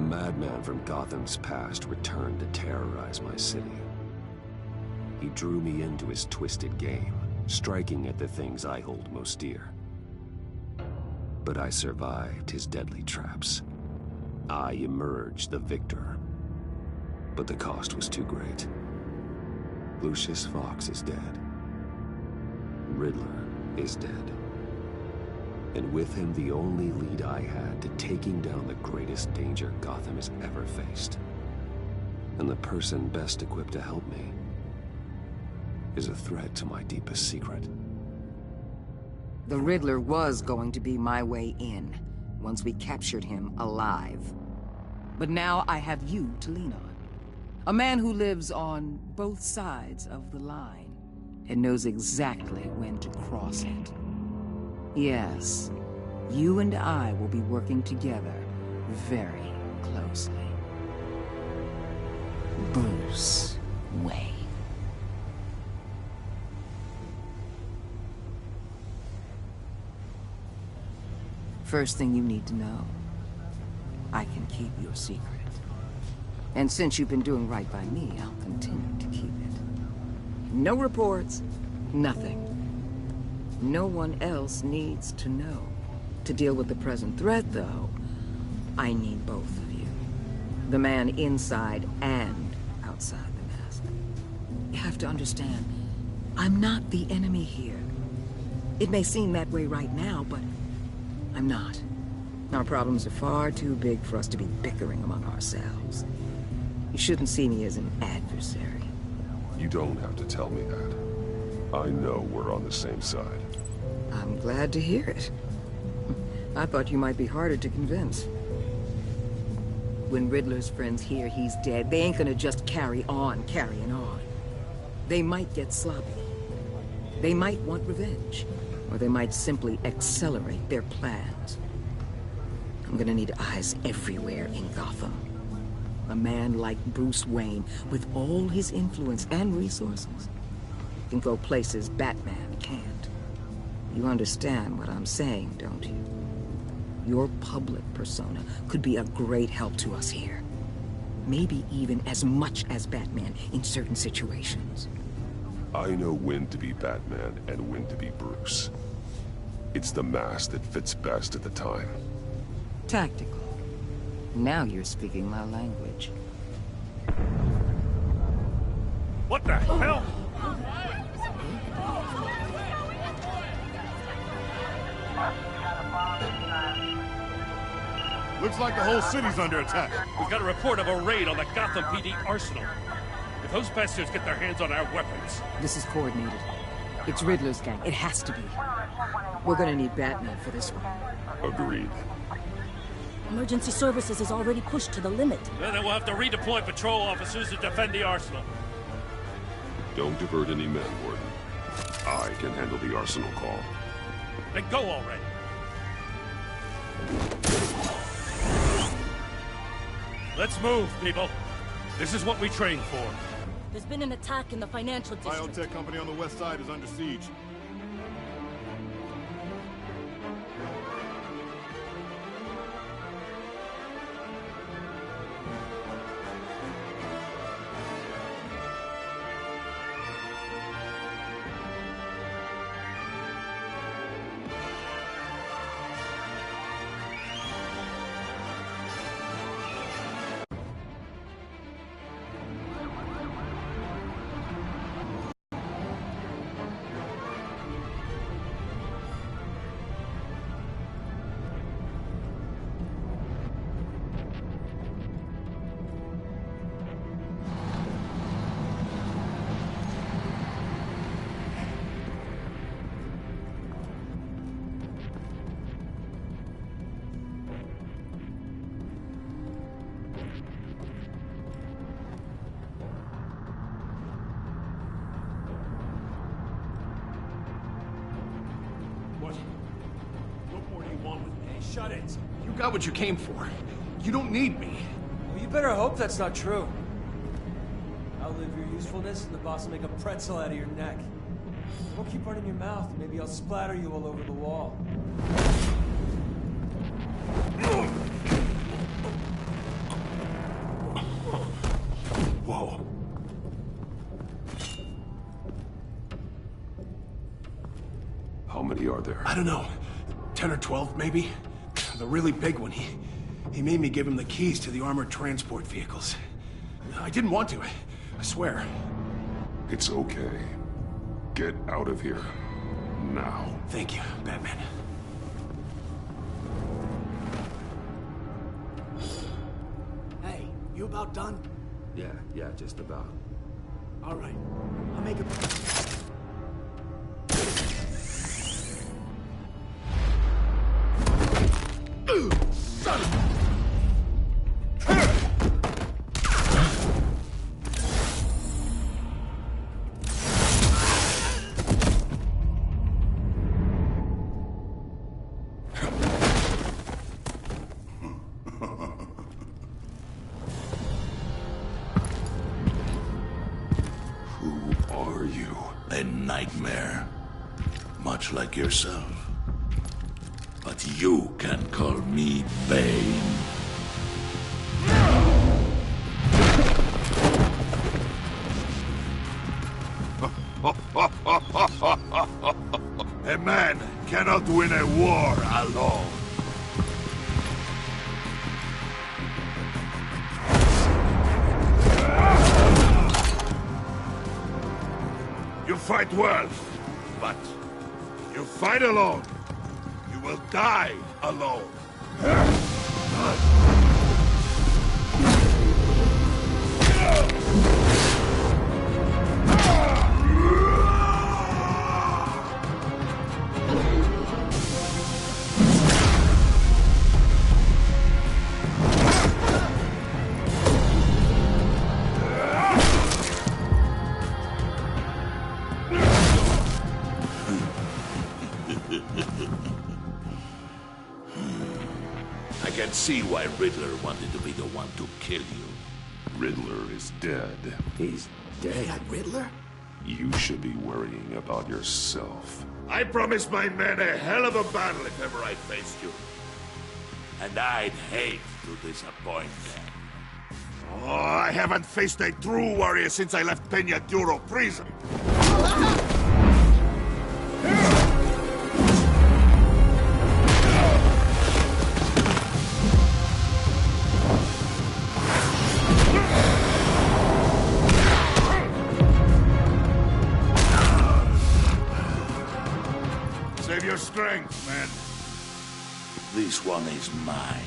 madman from Gotham's past returned to terrorize my city. He drew me into his twisted game, striking at the things I hold most dear. But I survived his deadly traps. I emerged the victor. But the cost was too great. Lucius Fox is dead. Riddler is dead. And with him, the only lead I had to taking down the greatest danger Gotham has ever faced. And the person best equipped to help me is a threat to my deepest secret. The Riddler was going to be my way in, once we captured him alive. But now I have you to lean on. A man who lives on both sides of the line and knows exactly when to cross it. Yes, you and I will be working together very closely. Bruce Wayne. First thing you need to know, I can keep your secret. And since you've been doing right by me, I'll continue to keep it. No reports, nothing. No one else needs to know. To deal with the present threat, though, I need both of you. The man inside and outside the mask. You have to understand, I'm not the enemy here. It may seem that way right now, but I'm not. Our problems are far too big for us to be bickering among ourselves. You shouldn't see me as an adversary. You don't have to tell me that. I know we're on the same side. I'm glad to hear it. I thought you might be harder to convince. When Riddler's friends hear he's dead, they ain't gonna just carry on carrying on. They might get sloppy. They might want revenge. Or they might simply accelerate their plans. I'm gonna need eyes everywhere in Gotham. A man like Bruce Wayne, with all his influence and resources, can go places Batman can't. You understand what I'm saying, don't you? Your public persona could be a great help to us here. Maybe even as much as Batman in certain situations. I know when to be Batman and when to be Bruce. It's the mask that fits best at the time. Tactical. Now you're speaking my language. What the hell? Looks like the whole city's under attack. We've got a report of a raid on the Gotham PD arsenal. If those bastards get their hands on our weapons... This is coordinated. It's Riddler's gang. It has to be. We're gonna need Batman for this one. Agreed. Emergency services is already pushed to the limit. Then we'll have to redeploy patrol officers to defend the arsenal. Don't divert any men, Warden. I can handle the arsenal call. Then go already. Let's move, people. This is what we trained for. There's been an attack in the financial district. Biotech company on the west side is under siege. Shut it. You got what you came for. You don't need me. Well, you better hope that's not true. Outlive your usefulness, and the boss will make a pretzel out of your neck. Don't keep running your mouth. Maybe I'll splatter you all over the wall. Whoa. How many are there? I don't know. 10 or 12, maybe? The really big one, he made me give him the keys to the armored transport vehicles. I didn't want to, I swear. It's okay. Get out of here. Now. Thank you, Batman. Hey, you about done? Yeah, just about. All right. I'll make it... Son of a... A nightmare, much like yourself. But you can call me Bane. A man cannot win a war alone. You fight well, but you fight alone. You will die alone. I can see why Riddler wanted to be the one to kill you. Riddler is dead. He's dead? Riddler? You should be worrying about yourself. I promised my men a hell of a battle if ever I faced you. And I'd hate to disappoint them. Oh, I haven't faced a true warrior since I left Peña Duro prison. Save your strength, man. This one is mine.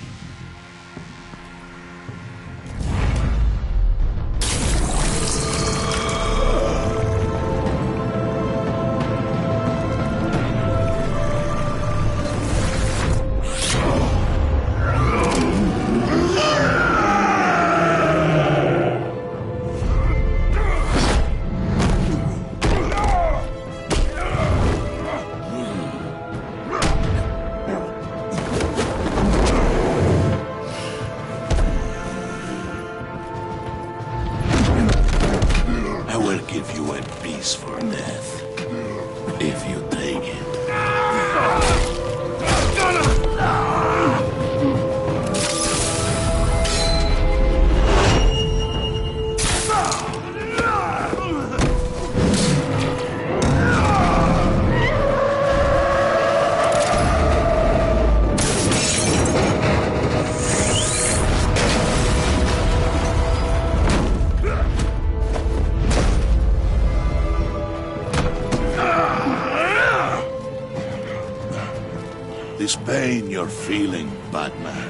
Give you a piece for death, if you take it. This pain you're feeling, Batman.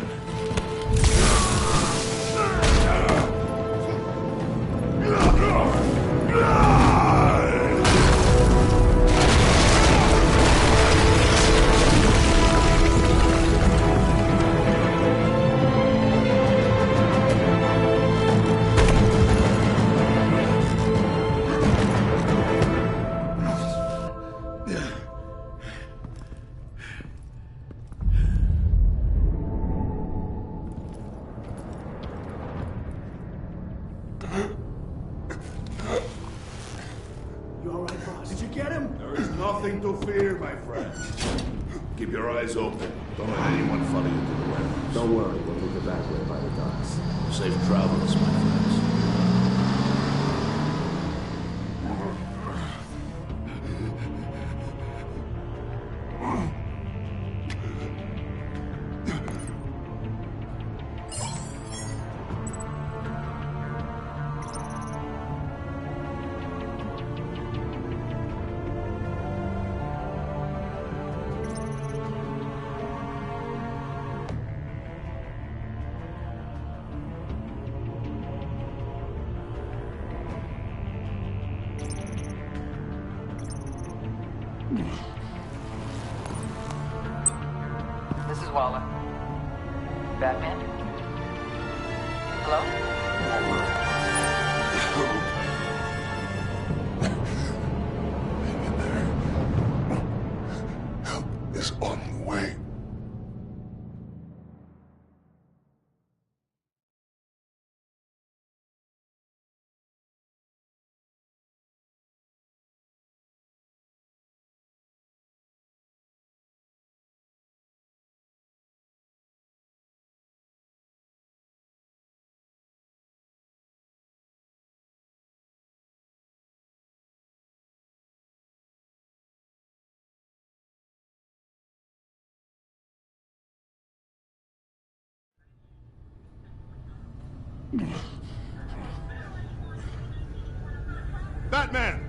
You all right, boss? Did you get him? There is nothing to fear, my friend. Keep your eyes open. Don't let anyone follow you to the warehouse. Don't worry, we'll take the back way by the docks. Safe travels, my friends. This is Waller. Batman? Hello? Help is on the way. Batman!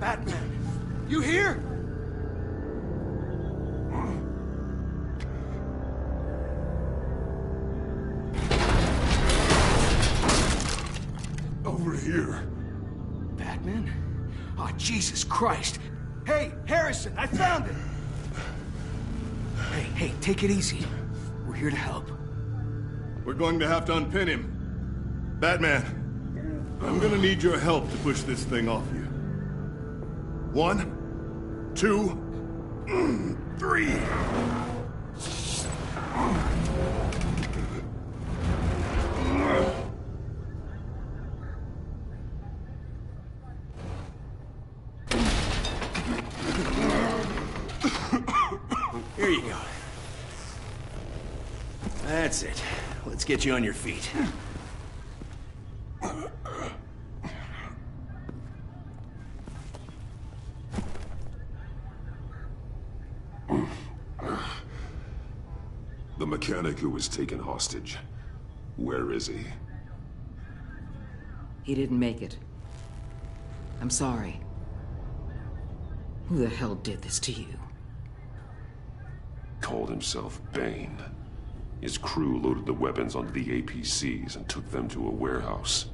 Batman! You here? Over here. Batman? Oh, Jesus Christ! Hey, Harrison, I found it! Hey, take it easy. We're here to help. We're going to have to unpin him. Batman, I'm gonna need your help to push this thing off you. 1, 2, 3. Here you go. That's it. Let's get you on your feet. The mechanic who was taken hostage. Where is he? He didn't make it. I'm sorry. Who the hell did this to you? Called himself Bane. His crew loaded the weapons onto the APCs and took them to a warehouse.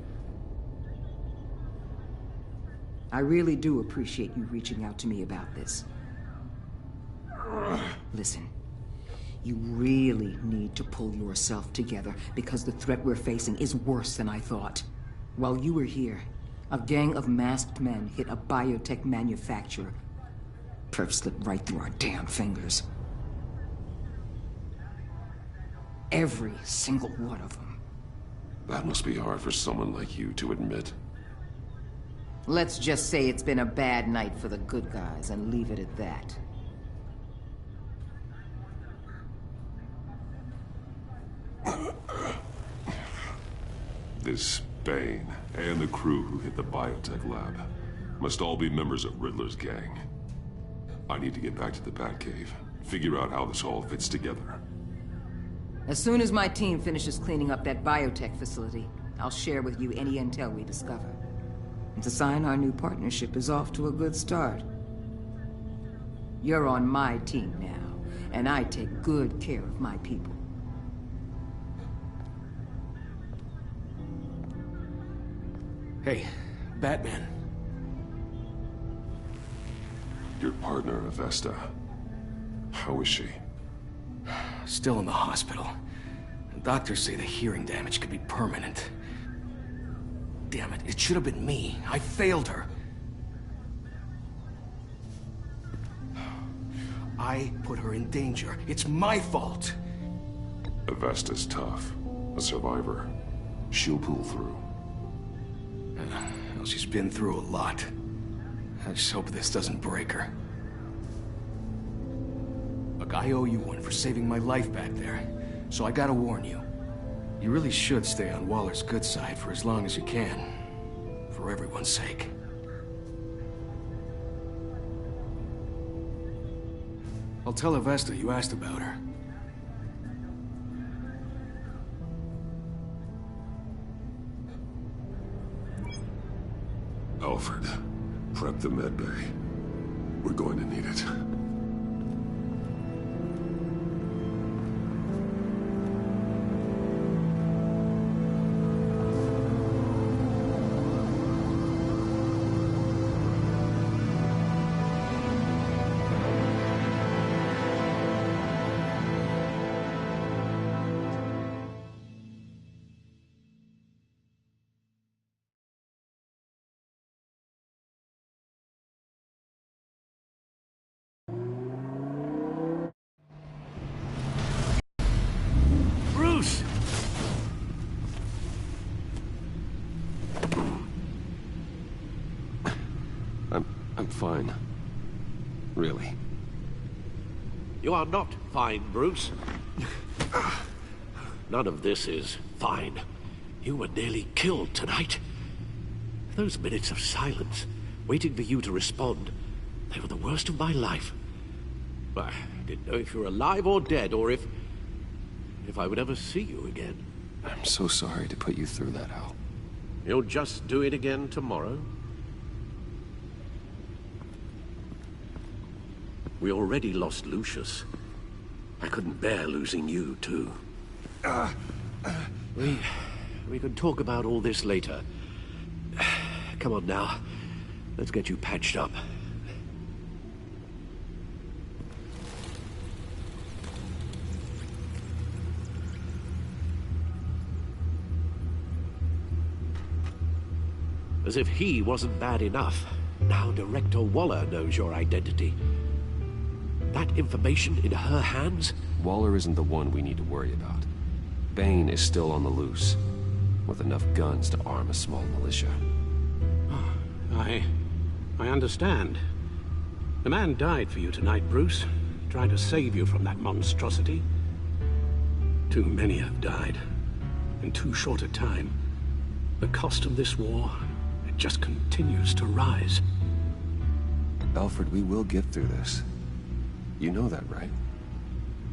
I really do appreciate you reaching out to me about this. Listen, you really need to pull yourself together because the threat we're facing is worse than I thought. While you were here, a gang of masked men hit a biotech manufacturer. Perf slipped right through our damn fingers. Every single one of them. That must be hard for someone like you to admit. Let's just say it's been a bad night for the good guys and leave it at that. This Bane and the crew who hit the biotech lab must all be members of Riddler's gang. I need to get back to the Batcave, figure out how this all fits together. As soon as my team finishes cleaning up that biotech facility, I'll share with you any intel we discover. It's a sign our new partnership is off to a good start. You're on my team now, and I take good care of my people. Hey, Batman. Your partner, Avesta. How is she? Still in the hospital. Doctors say the hearing damage could be permanent. Damn it, it should have been me. I failed her. I put her in danger. It's my fault. Avesta's tough. A survivor. She'll pull through. Well, she's been through a lot. I just hope this doesn't break her. Look, I owe you one for saving my life back there. So I gotta warn you. You really should stay on Waller's good side for as long as you can. For everyone's sake. I'll tell Avesta you asked about her. Alfred, prep the med bay. We're going to need it. I'm fine. Really. You are not fine, Bruce. None of this is fine. You were nearly killed tonight. Those minutes of silence, waiting for you to respond, they were the worst of my life. I didn't know if you were alive or dead, or if I would ever see you again. I'm so sorry to put you through that, Al. You'll just do it again tomorrow? We already lost Lucius. I couldn't bear losing you, too. We can talk about all this later. Come on now. Let's get you patched up. As if he wasn't bad enough, now Director Waller knows your identity. That information in her hands? Waller isn't the one we need to worry about. Bane is still on the loose, with enough guns to arm a small militia. I understand. The man died for you tonight, Bruce. Tried to save you from that monstrosity. Too many have died, in too short a time. The cost of this war, it just continues to rise. Alfred, we will get through this. You know that, right?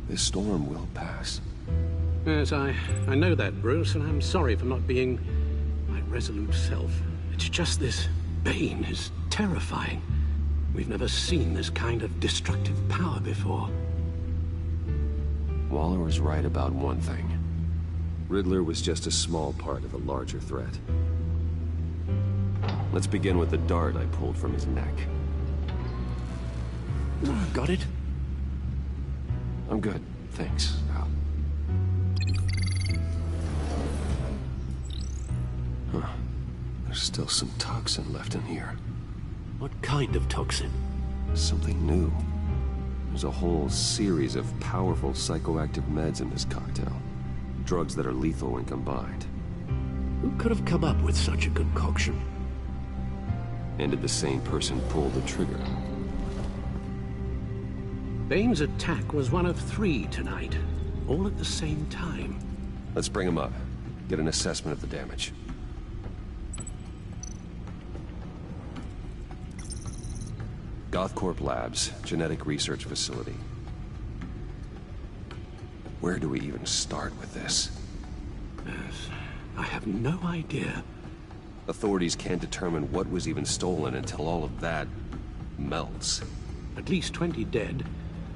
This storm will pass. Yes, I know that, Bruce, and I'm sorry for not being my resolute self. It's just this Bane is terrifying. We've never seen this kind of destructive power before. Waller was right about one thing. Riddler was just a small part of a larger threat. Let's begin with the dart I pulled from his neck. Got it? I'm good, thanks, Al. Huh. There's still some toxin left in here. What kind of toxin? Something new. There's a whole series of powerful psychoactive meds in this cocktail. Drugs that are lethal when combined. Who could have come up with such a concoction? And did the same person pull the trigger? Bane's attack was one of 3 tonight, all at the same time. Let's bring him up. Get an assessment of the damage. Gothcorp Labs, genetic research facility. Where do we even start with this? Yes, I have no idea. Authorities can't determine what was even stolen until all of that melts. At least 20 dead,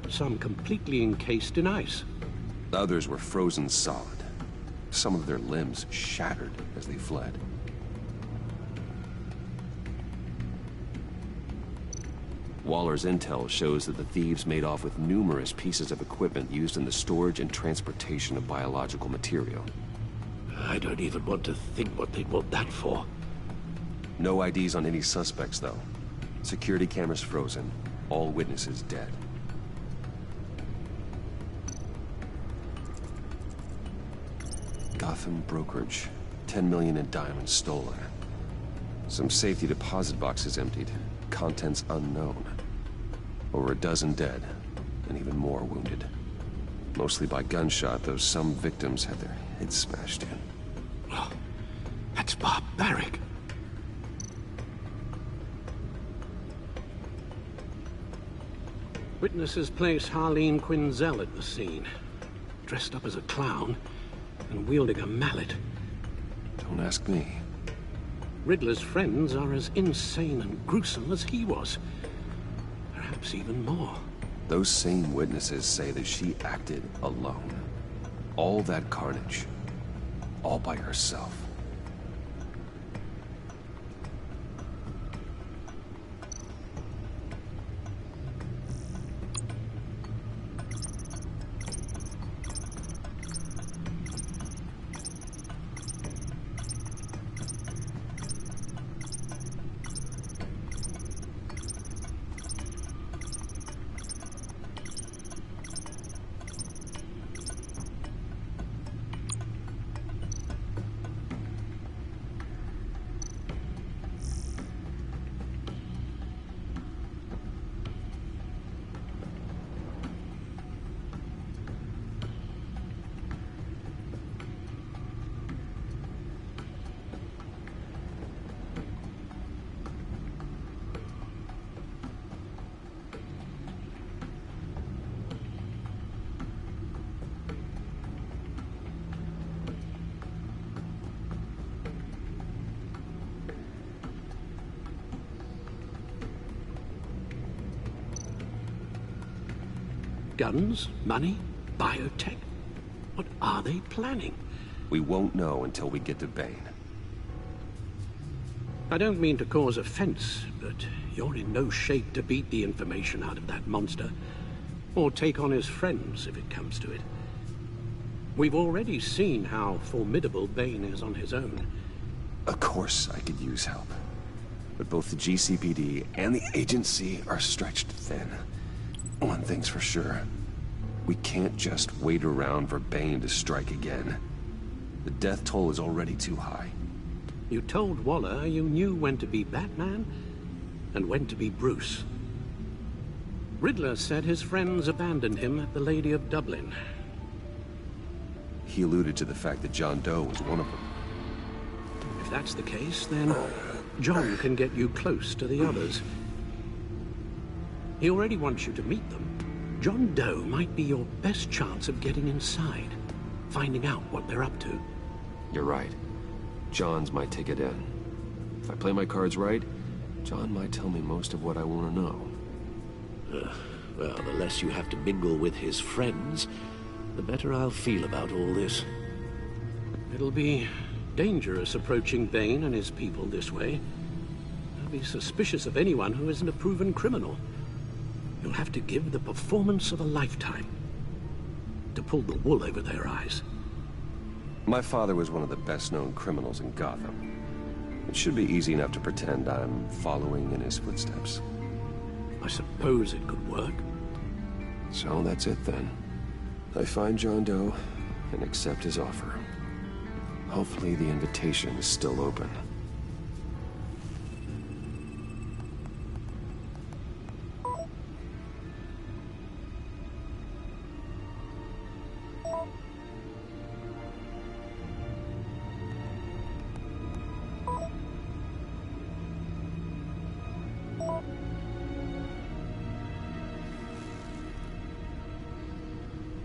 some completely encased in ice. Others were frozen solid. Some of their limbs shattered as they fled. Waller's intel shows that the thieves made off with numerous pieces of equipment used in the storage and transportation of biological material. I don't even want to think what they'd want that for. No IDs on any suspects, though. Security cameras frozen. All witnesses dead. Gotham brokerage. 10 million in diamonds stolen. Some safety deposit boxes emptied. Contents unknown. Over a dozen dead, and even more wounded. Mostly by gunshot, though some victims had their heads smashed in. Oh, that's barbaric. Witnesses place Harleen Quinzel at the scene, dressed up as a clown and wielding a mallet. Don't ask me. Riddler's friends are as insane and gruesome as he was. Perhaps even more. Those same witnesses say that she acted alone. All that carnage. All by herself. Guns? Money? Biotech? What are they planning? We won't know until we get to Bane. I don't mean to cause offense, but you're in no shape to beat the information out of that monster, or take on his friends if it comes to it. We've already seen how formidable Bane is on his own. Of course I could use help. But both the GCPD and the agency are stretched thin. One thing's for sure. We can't just wait around for Bane to strike again. The death toll is already too high. You told Waller you knew when to be Batman and when to be Bruce. Riddler said his friends abandoned him at the Lady of Dublin. He alluded to the fact that John Doe was one of them. If that's the case, then John can get you close to the others. He already wants you to meet them. John Doe might be your best chance of getting inside, finding out what they're up to. You're right. John's my ticket in. If I play my cards right, John might tell me most of what I want to know. Well, the less you have to mingle with his friends, the better I'll feel about all this. It'll be dangerous approaching Bane and his people this way. They'll be suspicious of anyone who isn't a proven criminal. You'll have to give the performance of a lifetime to pull the wool over their eyes. My father was one of the best-known criminals in Gotham. It should be easy enough to pretend I'm following in his footsteps. I suppose it could work. So that's it then. I find John Doe and accept his offer. Hopefully the invitation is still open.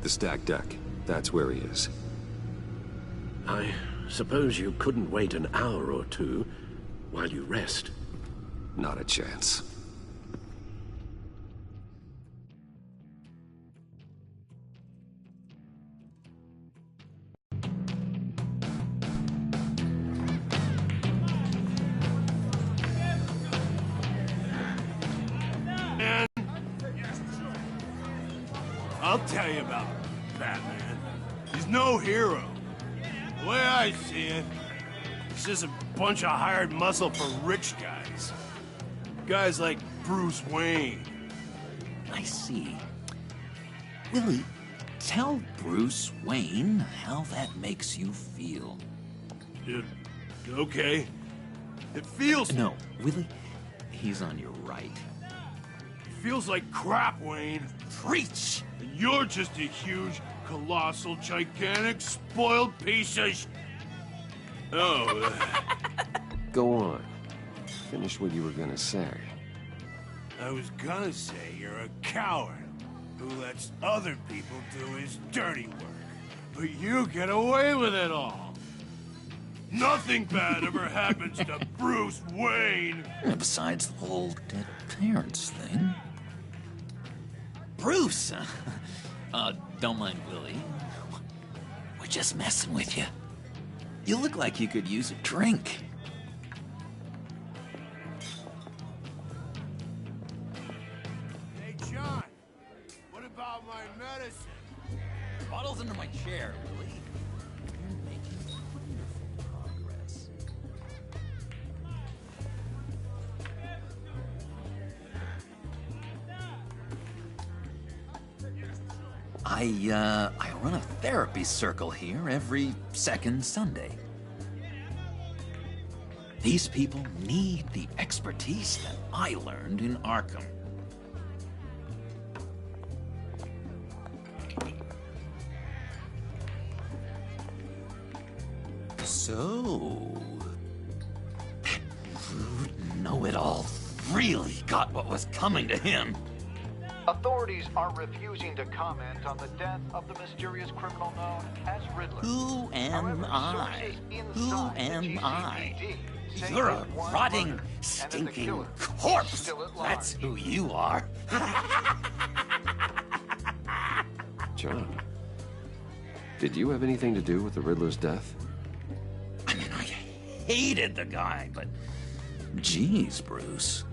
The stacked deck. That's where he is. I suppose you couldn't wait an hour or two while you rest. Not a chance. I'll tell you about Batman. He's no hero. The way I see it, he's just a bunch of hired muscle for rich guys. Guys like Bruce Wayne. I see. Willie, tell Bruce Wayne how that makes you feel. Okay. It feels... No, Willie, he's on your right. It feels like crap, Wayne. Preach! And you're just a huge, colossal, gigantic, spoiled piece of Oh. Go on. Finish what you were gonna say. I was gonna say you're a coward who lets other people do his dirty work. But you get away with it all. Nothing bad ever happens to Bruce Wayne. Besides the whole dead parents thing. Bruce! Don't mind Willie. We're just messing with you. You look like you could use a drink. Hey, John. What about my medicine? Bottle's under my chair, Willie. You're making wonderful progress. I run a therapy circle here every second Sunday. These people need the expertise that I learned in Arkham. So, that rude know-it-all really got what was coming to him. Authorities are refusing to comment on the death of the mysterious criminal known as Riddler. Who am I? Who am I? You're a rotting, stinking corpse. That's who you are. John, did you have anything to do with the Riddler's death? I mean, I hated the guy, but... Geez, Bruce.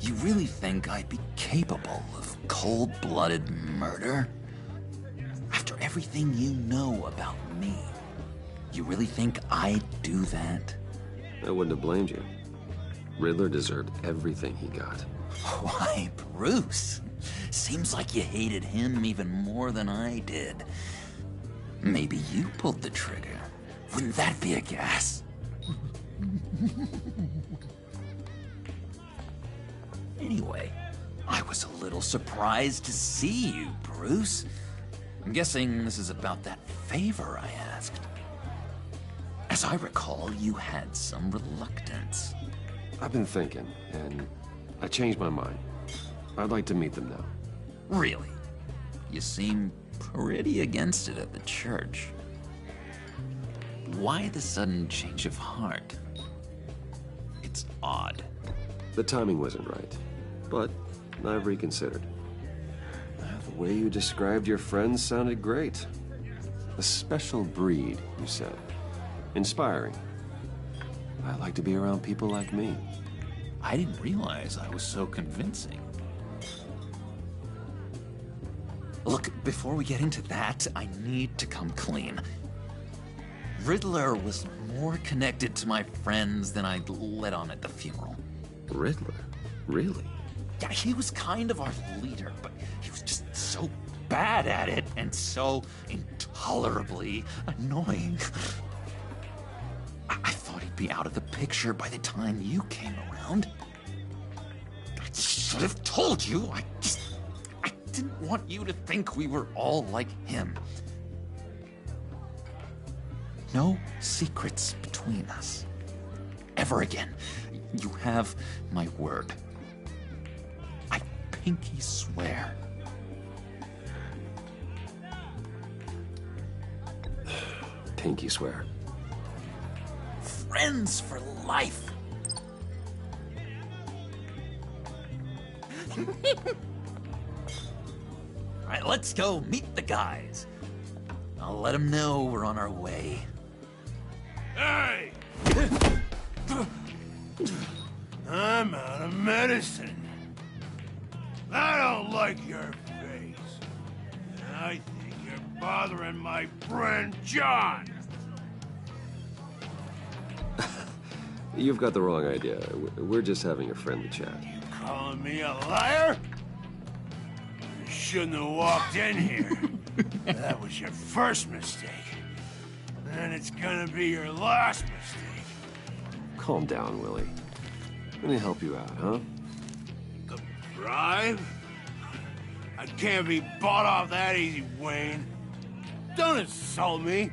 You really think I'd be capable of cold-blooded murder? After everything you know about me, you really think I'd do that? I wouldn't have blamed you. Riddler deserved everything he got. Why, Bruce? Seems like you hated him even more than I did. Maybe you pulled the trigger. Wouldn't that be a gas? Anyway, I was a little surprised to see you, Bruce. I'm guessing this is about that favor I asked. As I recall, you had some reluctance. I've been thinking, and I changed my mind. I'd like to meet them now. Really? You seem pretty against it at the church. Why the sudden change of heart? It's odd. The timing wasn't right, but I've reconsidered. The way you described your friends sounded great. A special breed, you said. Inspiring. I like to be around people like me. I didn't realize I was so convincing. Look, before we get into that, I need to come clean. Riddler was more connected to my friends than I'd let on at the funeral. Riddler? Really? Yeah, he was kind of our leader, but he was just so bad at it and so intolerably annoying. I thought he'd be out of the picture by the time you came around. I should have told you. I didn't want you to think we were all like him. No secrets between us. Ever again. You have my word. I pinky swear. Pinky swear. Friends for life. All right, let's go meet the guys. I'll let them know we're on our way. Hey! I'm out of medicine. I don't like your face. And I think you're bothering my friend John. You've got the wrong idea. We're just having a friendly chat. You calling me a liar? You shouldn't have walked in here. That was your first mistake. And it's gonna be your last mistake. Calm down, Willie. Let me help you out, huh? The bribe? I can't be bought off that easy, Wayne. Don't insult me.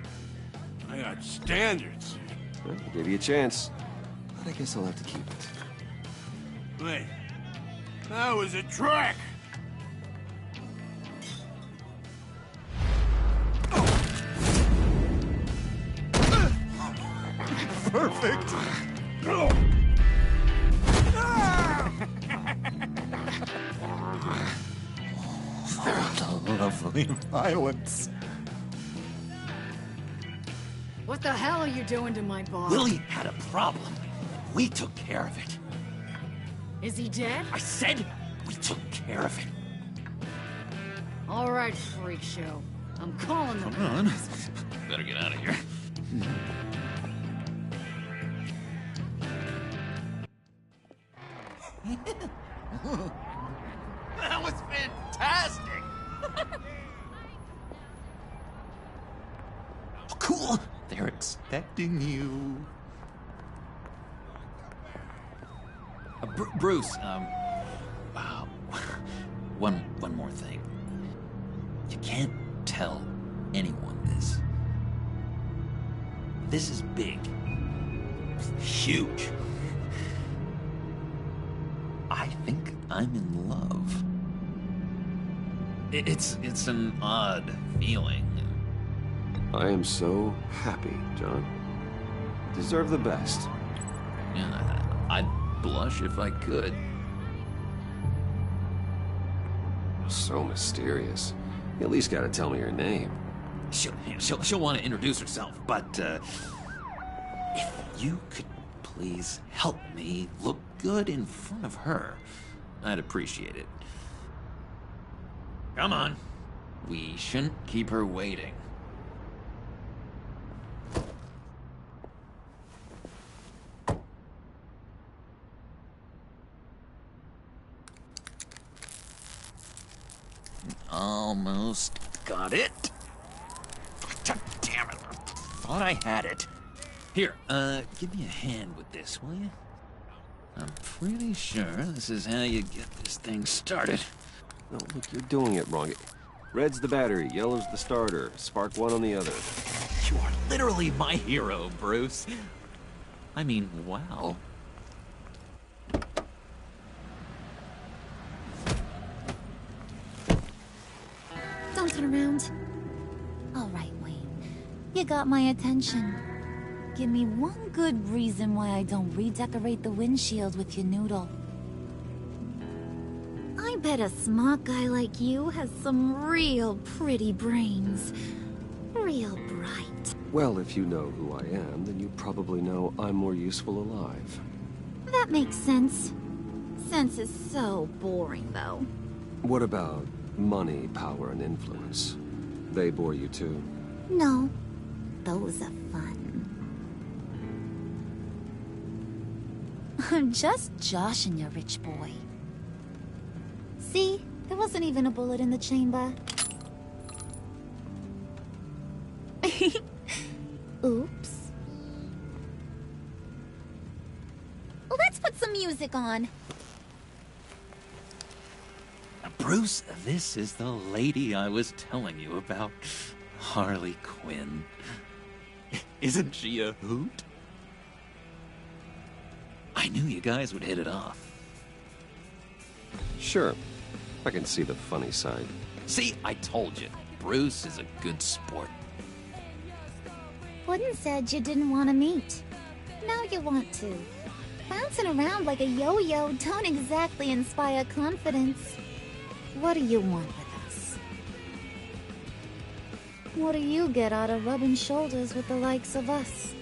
I got standards. Well, I'll give you a chance. But I guess I'll have to keep it. Wait. That was a trick. Perfect. The lovely violence. What the hell are you doing to my bar? Willie had a problem. We took care of it. Is he dead? I said we took care of it. All right, freak show. I'm calling them. Come on. Better get out of here. That was fantastic! Oh, cool! They're expecting you. Bruce, wow. One more thing. You can't tell anyone this. This is big. Huge. I think I'm in love. It's an odd feeling. I am so happy, John. You deserve the best. Yeah, I'd blush if I could. So mysterious. You at least gotta tell me her name. She'll want to introduce herself, but, if you could please help me look good in front of her, I'd appreciate it. Come on. We shouldn't keep her waiting. Almost got it. God damn it. I thought I had it. Here, give me a hand with this, will you? I'm pretty sure this is how you get this thing started. No, look, you're doing it wrong. Red's the battery, yellow's the starter. Spark one on the other. You are literally my hero, Bruce. I mean, wow. Don't turn around. All right, Wayne. You got my attention. Give me one good reason why I don't redecorate the windshield with your noodle. I bet a smart guy like you has some real pretty brains. Real bright. Well, if you know who I am, then you probably know I'm more useful alive. That makes sense. Sense is so boring, though. What about money, power, and influence? They bore you too? No. Those are fun. I'm just joshing you, rich boy. See? There wasn't even a bullet in the chamber. Oops. Let's put some music on. Bruce, this is the lady I was telling you about. Harley Quinn. Isn't she a hoot? I knew you guys would hit it off. Sure. I can see the funny side. See, I told you. Bruce is a good sport. Wooden said you didn't want to meet. Now you want to. Bouncing around like a yo-yo don't exactly inspire confidence. What do you want with us? What do you get out of rubbing shoulders with the likes of us?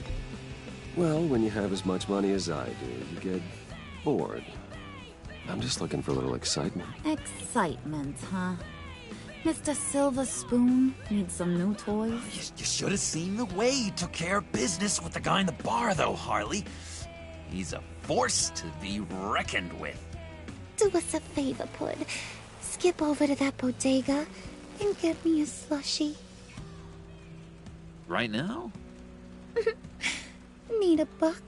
Well, when you have as much money as I do, you get bored. I'm just looking for a little excitement. Excitement, huh? Mr. Silver Spoon needs some new toys? You should have seen the way he took care of business with the guy in the bar, though, Harley. He's a force to be reckoned with. Do us a favor, Pud. Skip over to that bodega and get me a slushie. Right now? Need a buck?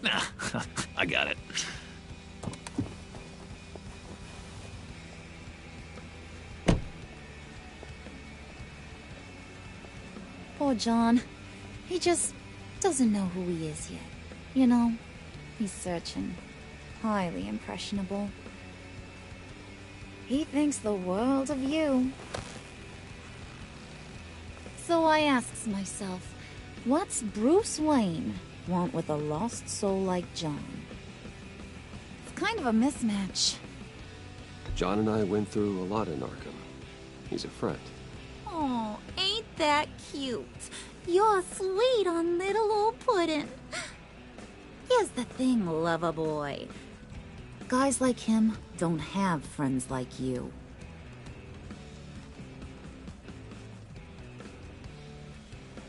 Nah, I got it. Poor John. He just doesn't know who he is yet. You know, he's searching. Highly impressionable. He thinks the world of you. So I asks myself, what's Bruce Wayne want with a lost soul like John? It's kind of a mismatch. John and I went through a lot in Arkham. He's a friend. Oh, ain't that cute? You're sweet on little old puddin'. Here's the thing, lover boy. Guys like him don't have friends like you.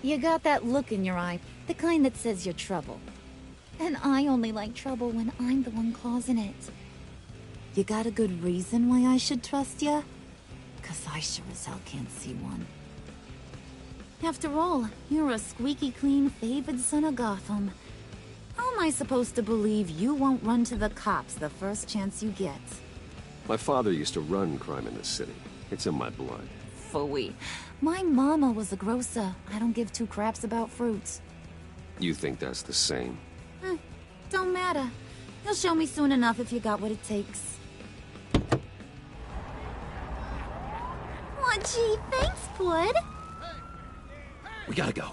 You got that look in your eye, the kind that says you're trouble. And I only like trouble when I'm the one causing it. You got a good reason why I should trust you? 'Cause I sure as hell can't see one. After all, you're a squeaky clean favored son of Gotham. How am I supposed to believe you won't run to the cops the first chance you get? My father used to run crime in this city. It's in my blood. Phooey. My mama was a grocer. I don't give two craps about fruits. You think that's the same? Don't matter. You'll show me soon enough if you got what it takes. Aw, gee, thanks, Bud. We gotta go.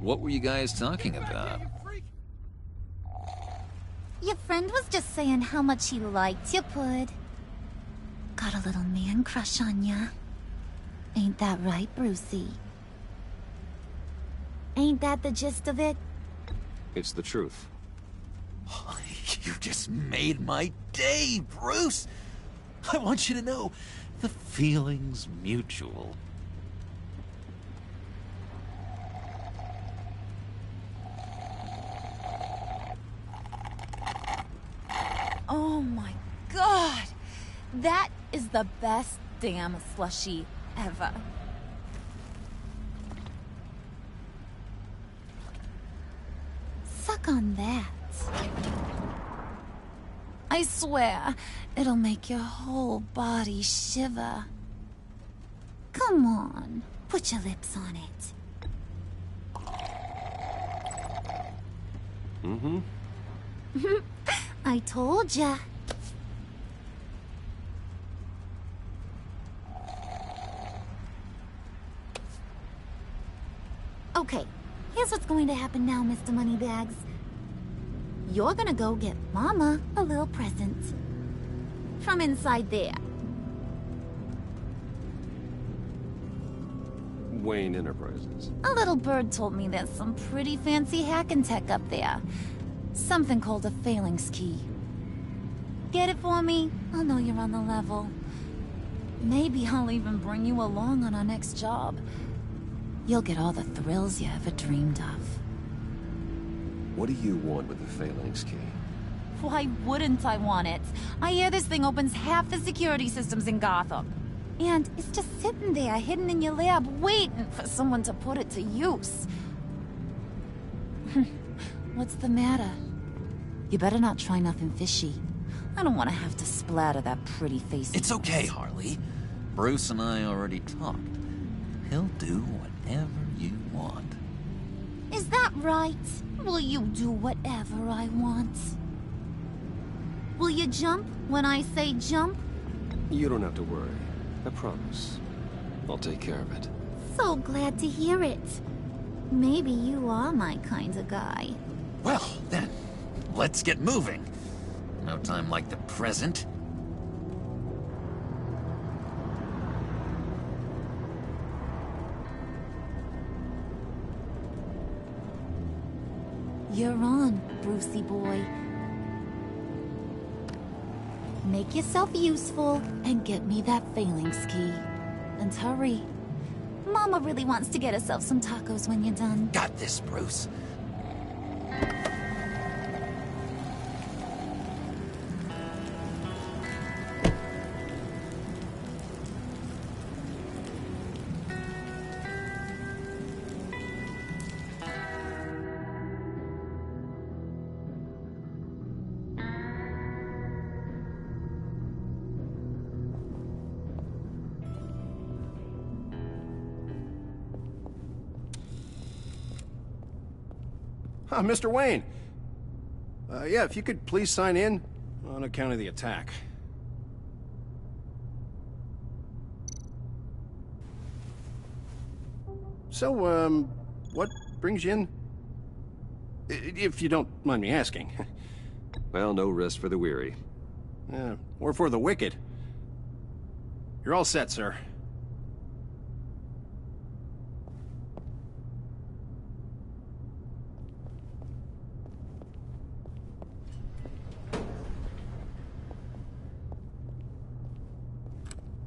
What were you guys talking about? Your friend was just saying how much he liked you, Pud. Got a little man crush on ya. Ain't that right, Brucey? Ain't that the gist of it? It's the truth. You just made my day, Bruce! I want you to know, the feeling's mutual. Oh my god! That is the best damn slushie ever. Suck on that. I swear, it'll make your whole body shiver. Come on, put your lips on it. Mm-hmm. I told ya. Okay, here's what's going to happen now, Mr. Moneybags. You're gonna go get Mama a little present. From inside there. Wayne Enterprises. A little bird told me there's some pretty fancy hacking tech up there. Something called a phalanx key. Get it for me? I'll know you're on the level. Maybe I'll even bring you along on our next job. You'll get all the thrills you ever dreamed of. What do you want with the phalanx key? Why wouldn't I want it? I hear this thing opens half the security systems in Gotham. And it's just sitting there, hidden in your lab, waiting for someone to put it to use. What's the matter? You better not try nothing fishy. I don't want to have to splatter that pretty face. It's okay, Harley. Bruce and I already talked. He'll do whatever you want. Is that right? Will you do whatever I want? Will you jump when I say jump? You don't have to worry. I promise. I'll take care of it. So glad to hear it. Maybe you are my kind of guy. Well, then, let's get moving. No time like the present. You're on, Brucey boy. Make yourself useful and get me that phalanx key. And hurry. Mama really wants to get herself some tacos when you're done. Got this, Bruce. Mr. Wayne. Yeah, if you could please sign in on account of the attack. So, what brings you in? If you don't mind me asking. Well, no rest for the weary. Or for the wicked. You're all set, sir.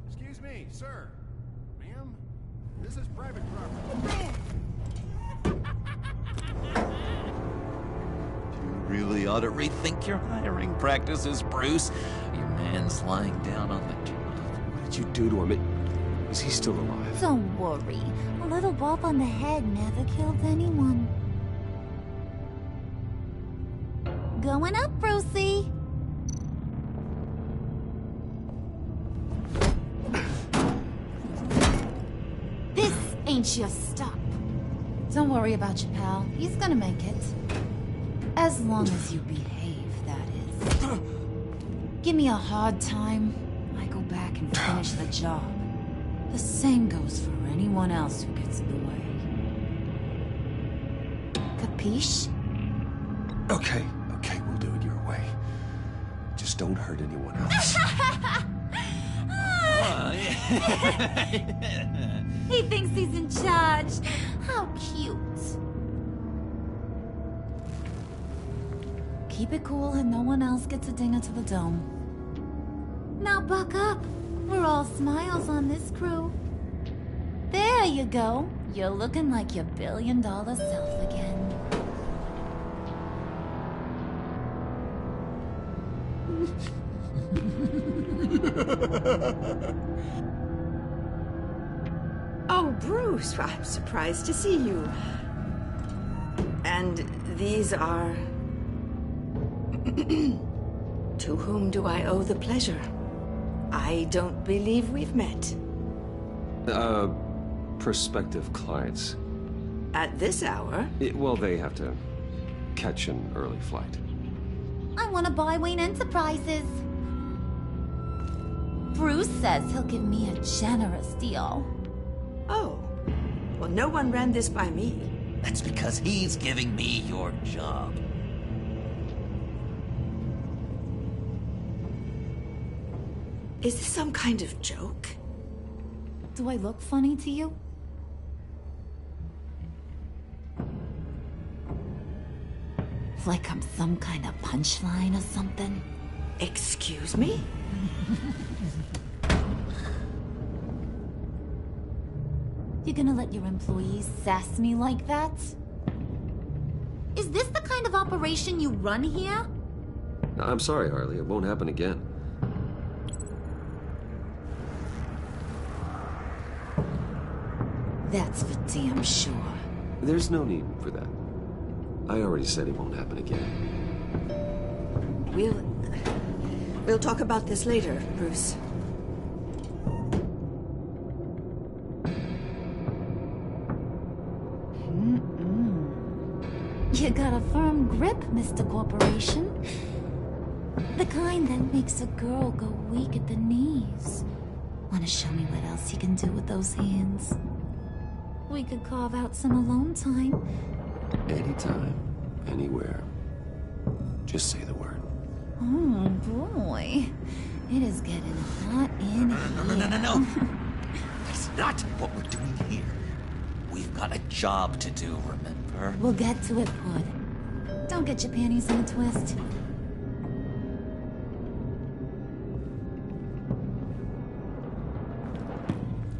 Excuse me, sir. Ma'am, this is private property. You really ought to rethink your hiring practices, Bruce. Your man's lying down on the job. What did you do to him? Is he still alive? Don't worry. A little bump on the head never killed anyone. Going up, Brucey. This ain't your stop. Don't worry about your pal. He's gonna make it. As long as you behave, that is. Give me a hard time, I go back and finish the job. The same goes for anyone else who gets in the way. Capiche? Okay, we'll do it your way. Just don't hurt anyone else. He thinks he's in charge. How cute. Keep it cool and no one else gets a dinger to the dome. Now buck up. We're all smiles on this crew. There you go. You're looking like your billion-dollar self again. Oh, Bruce, I'm surprised to see you. And these are... To whom do I owe the pleasure? I don't believe we've met. Prospective clients. At this hour? Well, they have to catch an early flight. I want to buy Wayne Enterprises. Bruce says he'll give me a generous deal. Oh. Well, no one ran this by me. That's because he's giving me your job. Is this some kind of joke? Do I look funny to you? Like I'm some kind of punchline or something? Excuse me? You gonna let your employees sass me like that? Is this the kind of operation you run here? I'm sorry, Harley. It won't happen again. That's for damn sure. There's no need for that. I already said it won't happen again. We'll talk about this later, Bruce. You got a firm grip, Mr. Corporation. The kind that makes a girl go weak at the knees. Wanna show me what else you can do with those hands? We could carve out some alone time. Anytime, anywhere. Just say the word. Oh, boy. It is getting hot in here. No. That's not what we're doing here. We've got a job to do, remember? We'll get to it, Pud. Don't get your panties in a twist.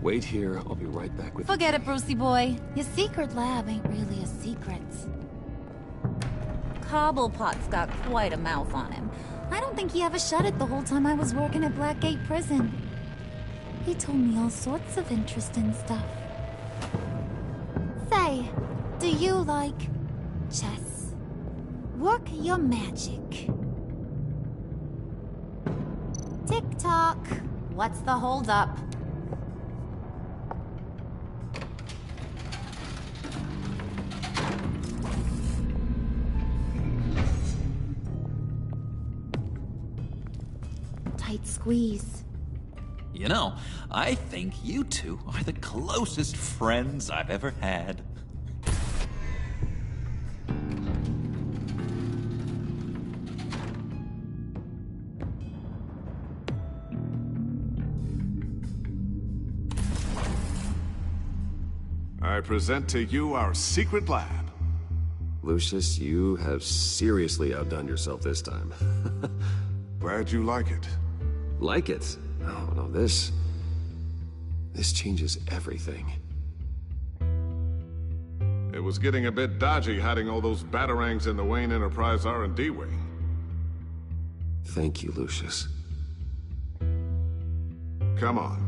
Wait here. I'll be right back with you. Forget it, Brucey boy. Your secret lab ain't really a secret. Cobblepot's got quite a mouth on him. I don't think he ever shut it the whole time I was working at Blackgate Prison. He told me all sorts of interesting stuff. Say, do you like chess? Work your magic. Tick-tock. What's the holdup? Tight squeeze. You know, I think you two are the closest friends I've ever had. I present to you our secret lab. Lucius, you have seriously outdone yourself this time. Glad you like it. Like it? Oh, no, this changes everything. It was getting a bit dodgy hiding all those batarangs in the Wayne Enterprise R&D wing. Thank you, Lucius. Come on.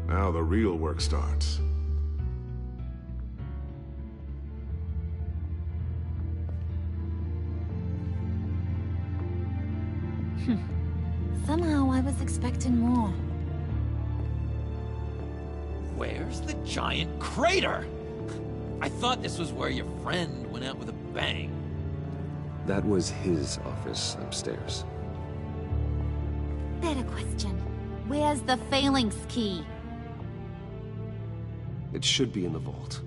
Now the real work starts. Somehow I was expecting more. Where's the giant crater? I thought this was where your friend went out with a bang. That was his office upstairs. Better question. Where's the phalanx key? It should be in the vault.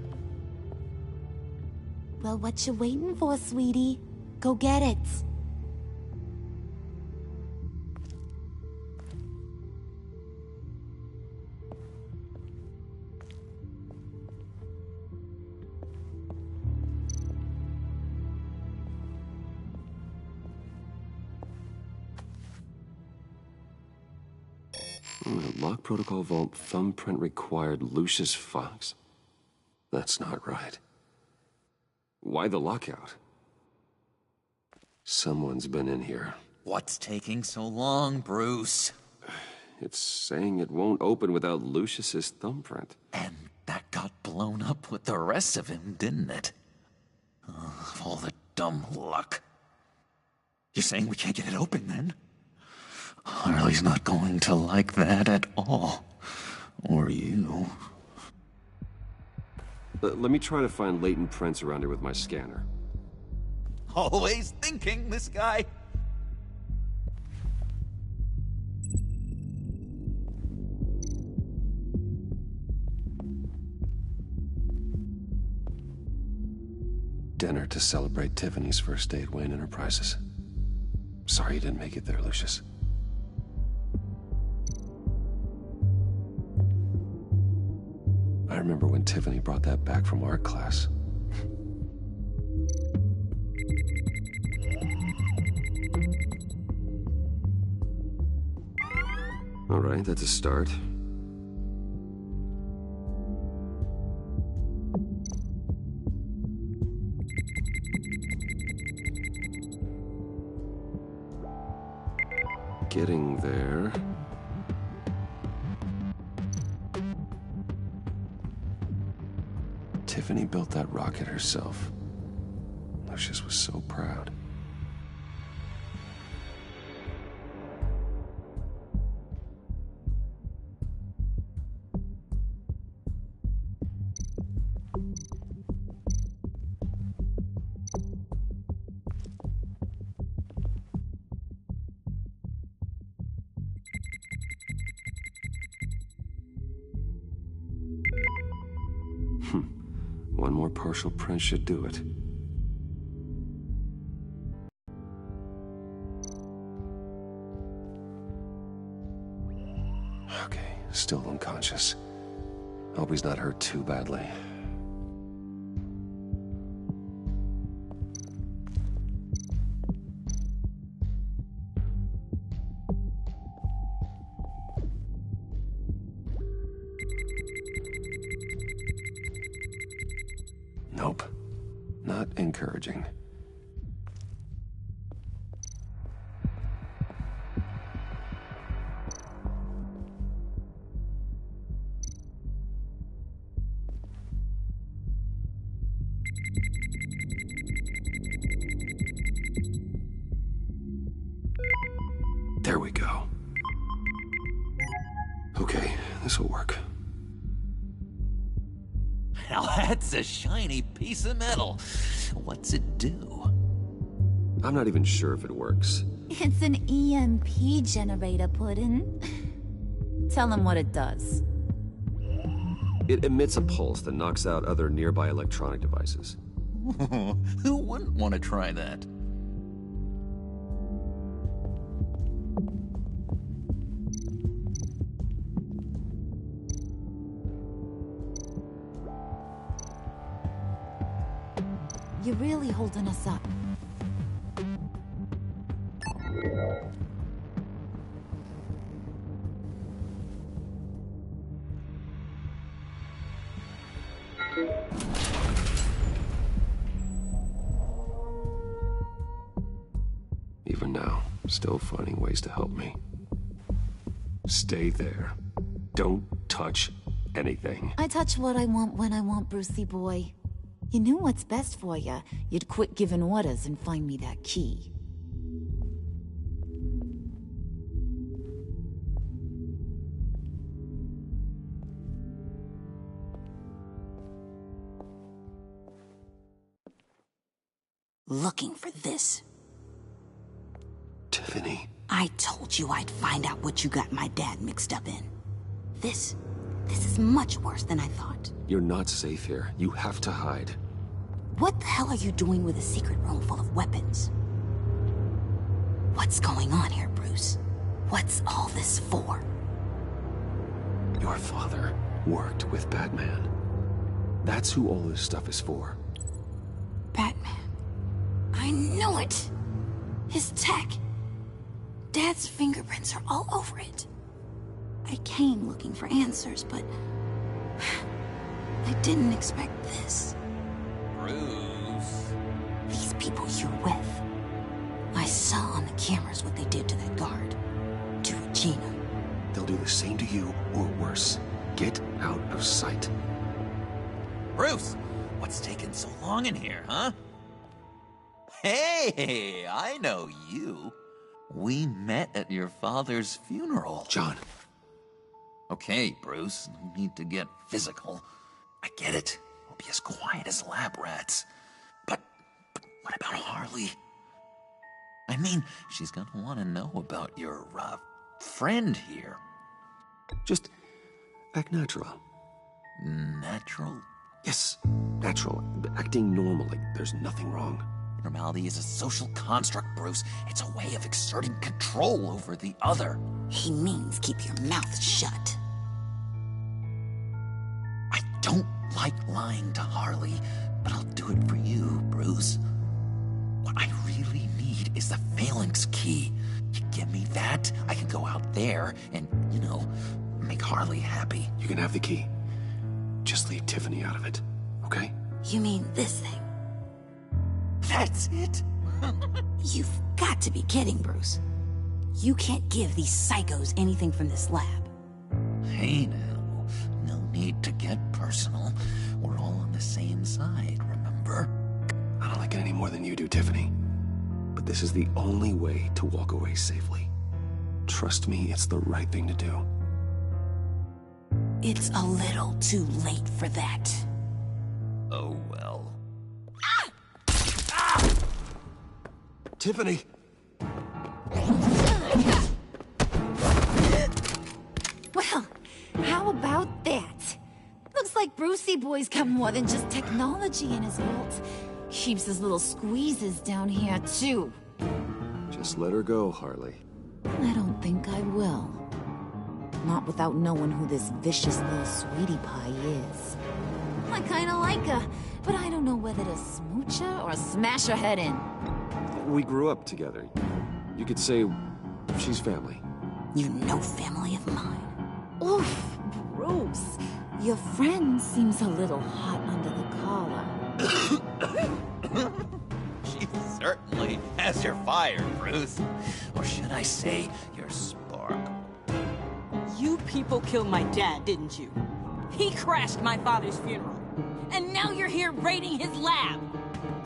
Well, what you waiting for, sweetie? Go get it. Lock protocol vault thumbprint required Lucius Fox? That's not right. Why the lockout? Someone's been in here. What's taking so long, Bruce? It's saying it won't open without Lucius's thumbprint. And that got blown up with the rest of him, didn't it? All the dumb luck. You're saying we can't get it open, then? Harley's not going to like that at all. Or you. Let me try to find latent prints around here with my scanner. Always thinking, this guy. Dinner to celebrate Tiffany's first day at Wayne Enterprises. Sorry you didn't make it there, Lucius. I remember when Tiffany brought that back from art class. All right, that's a start. Getting there. Tiffany built that rocket herself. Lucius was so proud. One more partial print should do it. Okay, still unconscious. Hope he's not hurt too badly. Nope. Not encouraging. There we go. Okay, this'll work. Now that's a shiny piece of metal. What's it do? I'm not even sure if it works. It's an EMP generator, Puddin'. Tell him what it does. It emits a pulse that knocks out other nearby electronic devices. Who wouldn't want to try that? You're really holding us up. Even now, still finding ways to help me. Stay there. Don't touch anything. I touch what I want when I want, Brucey boy. You knew what's best for you. You'd quit giving orders and find me that key. Looking for this. Tiffany. I told you I'd find out what you got my dad mixed up in. This is much worse than I thought. You're not safe here. You have to hide. What the hell are you doing with a secret room full of weapons? What's going on here, Bruce? What's all this for? Your father worked with Batman. That's who all this stuff is for. Batman. I knew it! His tech. Dad's fingerprints are all over it. I came looking for answers, but I didn't expect this. Bruce. These people you're with. I saw on the cameras what they did to that guard. To Regina. They'll do the same to you, or worse. Get out of sight. Bruce, what's taking so long in here, huh? Hey, I know you. We met at your father's funeral. John. Okay, Bruce, no need to get physical. I get it. We'll be as quiet as lab rats. But what about Harley? I mean, she's gonna want to know about your, friend here. Just act natural. Natural? Yes, natural. Acting normal, like there's nothing wrong. Normality is a social construct, Bruce. It's a way of exerting control over the other. He means keep your mouth shut. I don't like lying to Harley, but I'll do it for you, Bruce. What I really need is the phalanx key. You give me that, I can go out there and, make Harley happy. You can have the key. Just leave Tiffany out of it, okay? You mean this thing? That's it? You've got to be kidding, Bruce. You can't give these psychos anything from this lab. Hey now, no need to get personal. We're all on the same side, remember? I don't like it any more than you do, Tiffany. But this is the only way to walk away safely. Trust me, it's the right thing to do. It's a little too late for that. Oh well. Tiffany! Well, how about that? Looks like Brucey Boy's got more than just technology in his vault. Keeps his little squeezes down here, too. Just let her go, Harley. I don't think I will. Not without knowing who this vicious little sweetie pie is. I kinda like her, but I don't know whether to smooch her or smash her head in. We grew up together. You could say she's family. You're no family of mine. Oof, Bruce. Your friend seems a little hot under the collar. She certainly has your fire, Bruce. Or should I say, your spark. You people killed my dad, didn't you? He crashed my father's funeral. And now you're here raiding his lab.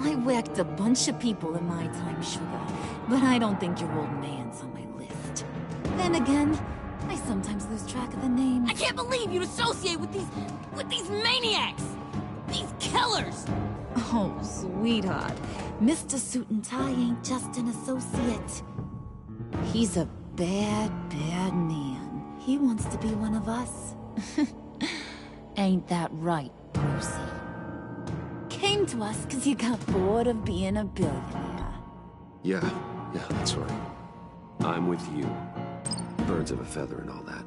I whacked a bunch of people in my time, Sugar, but I don't think your old man's on my list. Then again, I sometimes lose track of the names. I can't believe you'd associate with these maniacs! These killers! Oh, sweetheart. Mr. Suit and Tie ain't just an associate. He's a bad, bad man. He wants to be one of us. Ain't that right, Brucey? Came to us because you got bored of being a billionaire. Yeah, that's right. I'm with you. Birds of a feather and all that.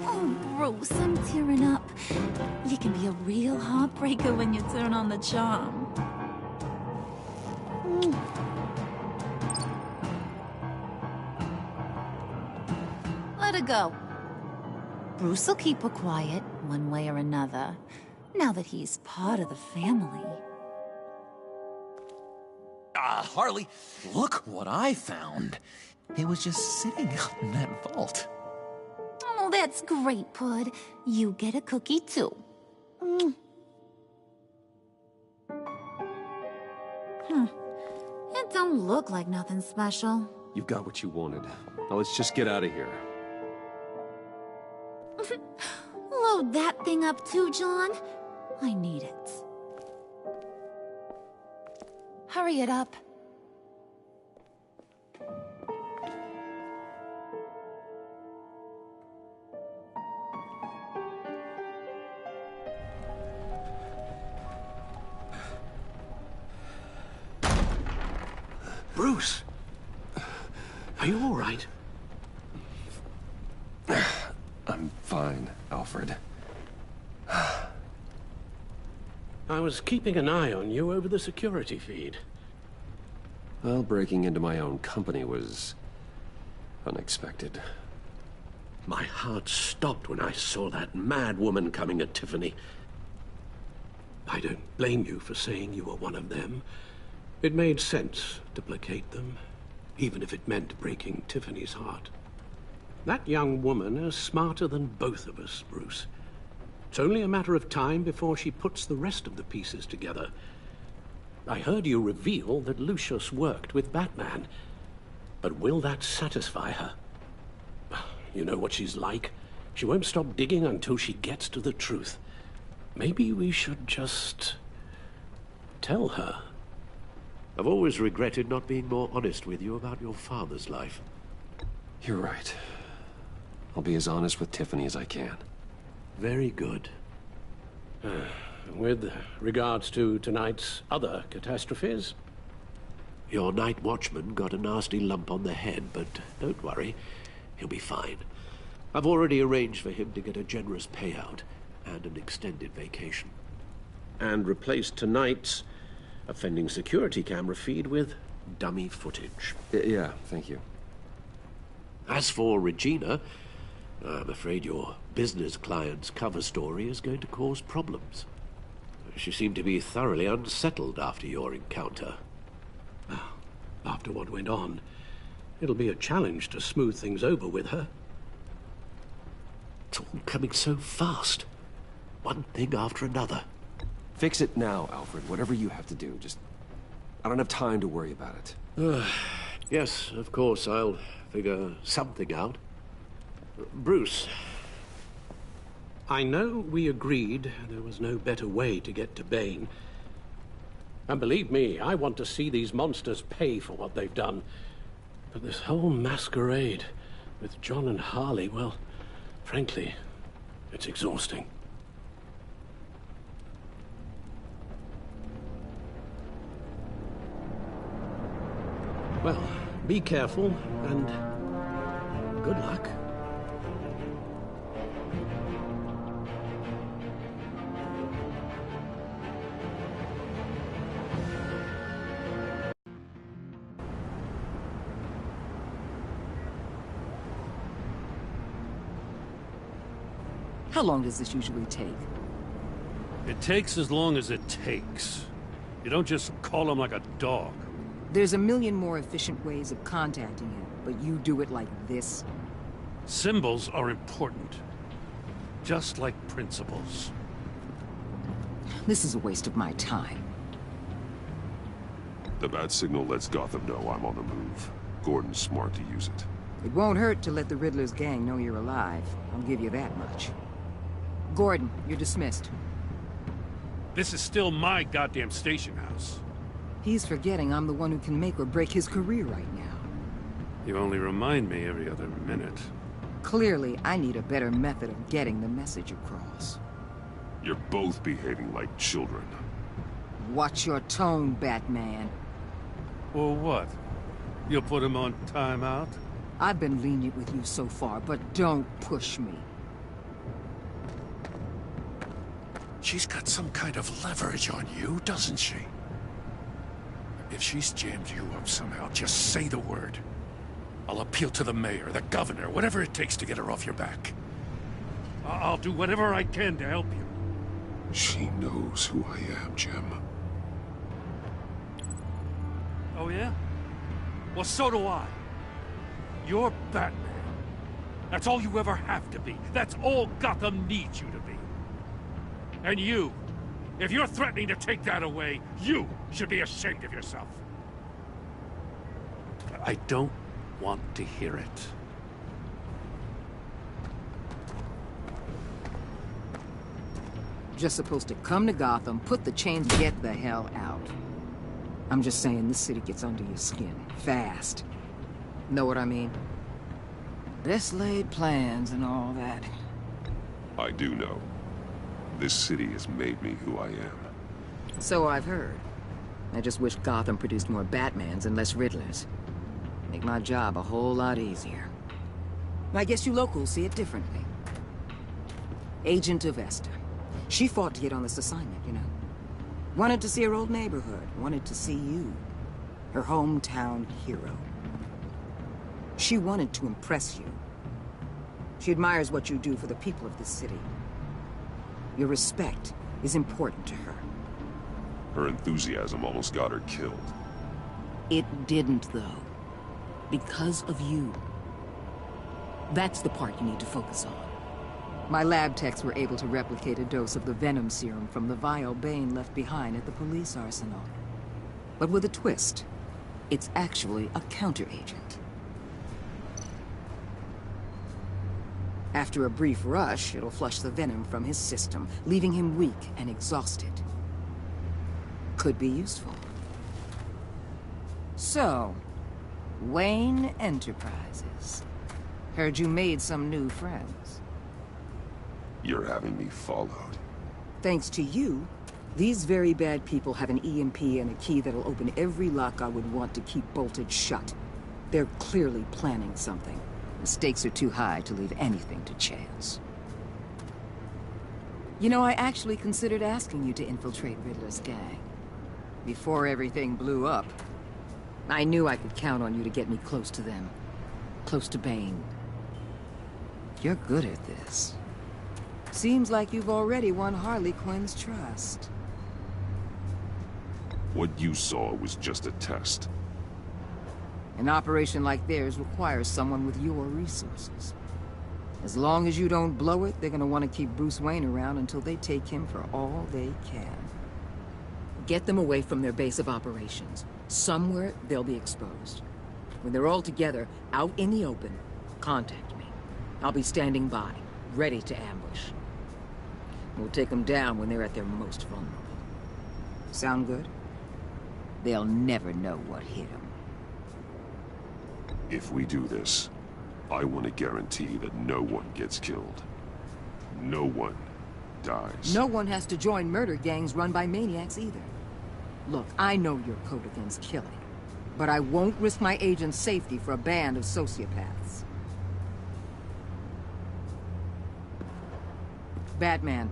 Oh, Bruce, I'm tearing up. You can be a real heartbreaker when you turn on the charm. Let her go. Bruce will keep her quiet, one way or another, now that he's part of the family. Harley, look what I found. It was just sitting out in that vault. Oh, that's great, Pud. You get a cookie, too. It don't look like nothing special. You've got what you wanted. Now let's just get out of here. Load that thing up too, John. I need it. Hurry it up. Bruce! Are you all right? I'm fine, Alfred. I was keeping an eye on you over the security feed. Well, breaking into my own company was unexpected. My heart stopped when I saw that mad woman coming at Tiffany. I don't blame you for saying you were one of them. It made sense to placate them, even if it meant breaking Tiffany's heart. That young woman is smarter than both of us, Bruce. It's only a matter of time before she puts the rest of the pieces together. I heard you reveal that Lucius worked with Batman. But will that satisfy her? You know what she's like. She won't stop digging until she gets to the truth. Maybe we should just tell her. I've always regretted not being more honest with you about your father's life. You're right. I'll be as honest with Tiffany as I can. Very good. With regards to tonight's other catastrophes? Your night watchman got a nasty lump on the head, but don't worry. He'll be fine. I've already arranged for him to get a generous payout and an extended vacation. And replaced tonight's offending security camera feed with dummy footage. Yeah, thank you. As for Regina, I'm afraid your business client's cover story is going to cause problems. She seemed to be thoroughly unsettled after your encounter. After what went on, it'll be a challenge to smooth things over with her. It's all coming so fast. One thing after another. Fix it now, Alfred. Whatever you have to do. I don't have time to worry about it. Yes, of course, I'll figure something out. Bruce. I know we agreed there was no better way to get to Bane. And believe me, I want to see these monsters pay for what they've done. But this whole masquerade with John and Harley, well, frankly, it's exhausting. Well, be careful, and good luck. How long does this usually take? It takes as long as it takes. You don't just call him like a dog. There's a million more efficient ways of contacting him, but you do it like this? Symbols are important. Just like principles. This is a waste of my time. The bat signal lets Gotham know I'm on the move. Gordon's smart to use it. It won't hurt to let the Riddler's gang know you're alive. I'll give you that much. Gordon, you're dismissed. This is still my goddamn station house. He's forgetting I'm the one who can make or break his career right now. You only remind me every other minute. Clearly, I need a better method of getting the message across. You're both behaving like children. Watch your tone, Batman. Or what? You'll put him on timeout? I've been lenient with you so far, but don't push me. She's got some kind of leverage on you, doesn't she? If she's jammed you up somehow, just say the word. I'll appeal to the mayor, the governor, whatever it takes to get her off your back. I'll do whatever I can to help you. She knows who I am, Jim. Oh, yeah? Well, so do I. You're Batman. That's all you ever have to be. That's all Gotham needs you to be. And you, if you're threatening to take that away, you should be ashamed of yourself. I don't want to hear it. Just supposed to come to Gotham, put the chains, get the hell out. I'm just saying this city gets under your skin, fast. Know what I mean? Best laid plans and all that. I do know. This city has made me who I am. So I've heard. I just wish Gotham produced more Batmans and less Riddlers. Make my job a whole lot easier. I guess you locals see it differently. Agent of Esther. She fought to get on this assignment, you know. Wanted to see her old neighborhood. Wanted to see you. Her hometown hero. She wanted to impress you. She admires what you do for the people of this city. Your respect is important to her. Her enthusiasm almost got her killed. It didn't, though. Because of you. That's the part you need to focus on. My lab techs were able to replicate a dose of the venom serum from the vial Bane left behind at the police arsenal. But with a twist. It's actually a counter-agent. After a brief rush, it'll flush the venom from his system, leaving him weak and exhausted. Could be useful. So, Wayne Enterprises. Heard you made some new friends. You're having me followed. Thanks to you, these very bad people have an EMP and a key that'll open every lock I would want to keep bolted shut. They're clearly planning something. The stakes are too high to leave anything to chance. You know, I actually considered asking you to infiltrate Riddler's gang. Before everything blew up. I knew I could count on you to get me close to them. Close to Bane. You're good at this. Seems like you've already won Harley Quinn's trust. What you saw was just a test. An operation like theirs requires someone with your resources. As long as you don't blow it, they're gonna want to keep Bruce Wayne around until they take him for all they can. Get them away from their base of operations. Somewhere they'll be exposed. When they're all together, out in the open, contact me. I'll be standing by, ready to ambush. We'll take them down when they're at their most vulnerable. Sound good? They'll never know what hit them. If we do this, I want to guarantee that no one gets killed. No one dies. No one has to join murder gangs run by maniacs either. Look, I know your code against killing, but I won't risk my agent's safety for a band of sociopaths. Batman.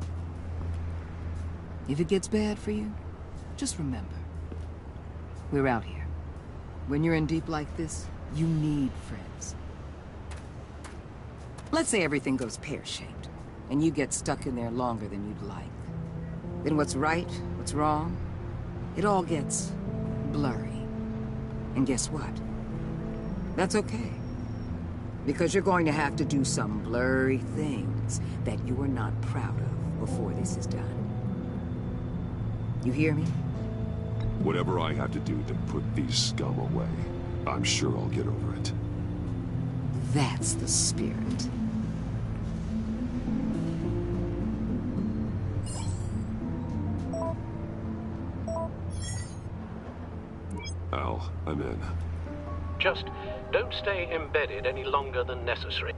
If it gets bad for you, just remember. We're out here. When you're in deep like this, you need friends. Let's say everything goes pear-shaped, and you get stuck in there longer than you'd like. Then what's right, what's wrong, it all gets blurry. And guess what? That's okay. Because you're going to have to do some blurry things that you are not proud of before this is done. You hear me? Whatever I have to do to put these scum away, I'm sure I'll get over it. That's the spirit. Al, I'm in. Just don't stay embedded any longer than necessary.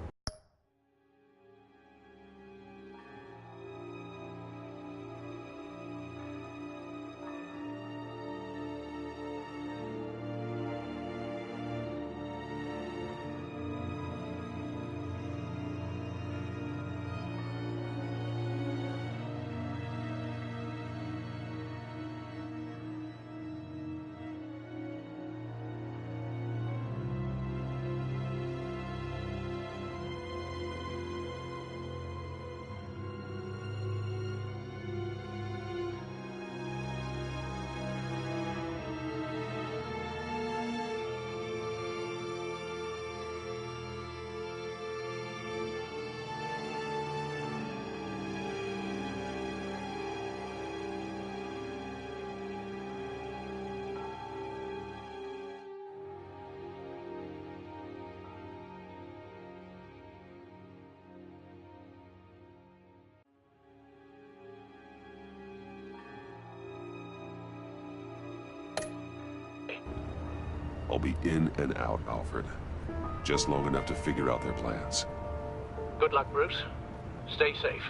I'll be in and out, Alfred. Just long enough to figure out their plans. Good luck, Bruce. Stay safe.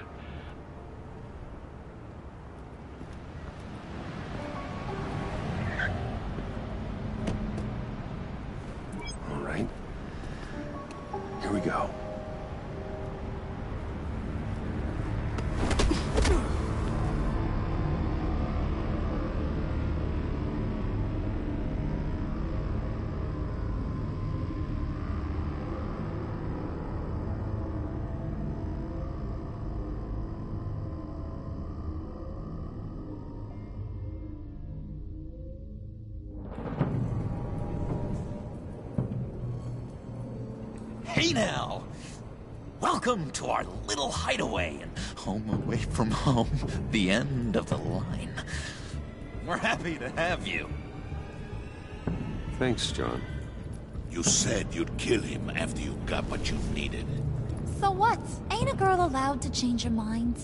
Hey now! Welcome to our little hideaway and home away from home, the end of the line. We're happy to have you. Thanks, John. You said you'd kill him after you got what you needed. So what? Ain't a girl allowed to change her mind?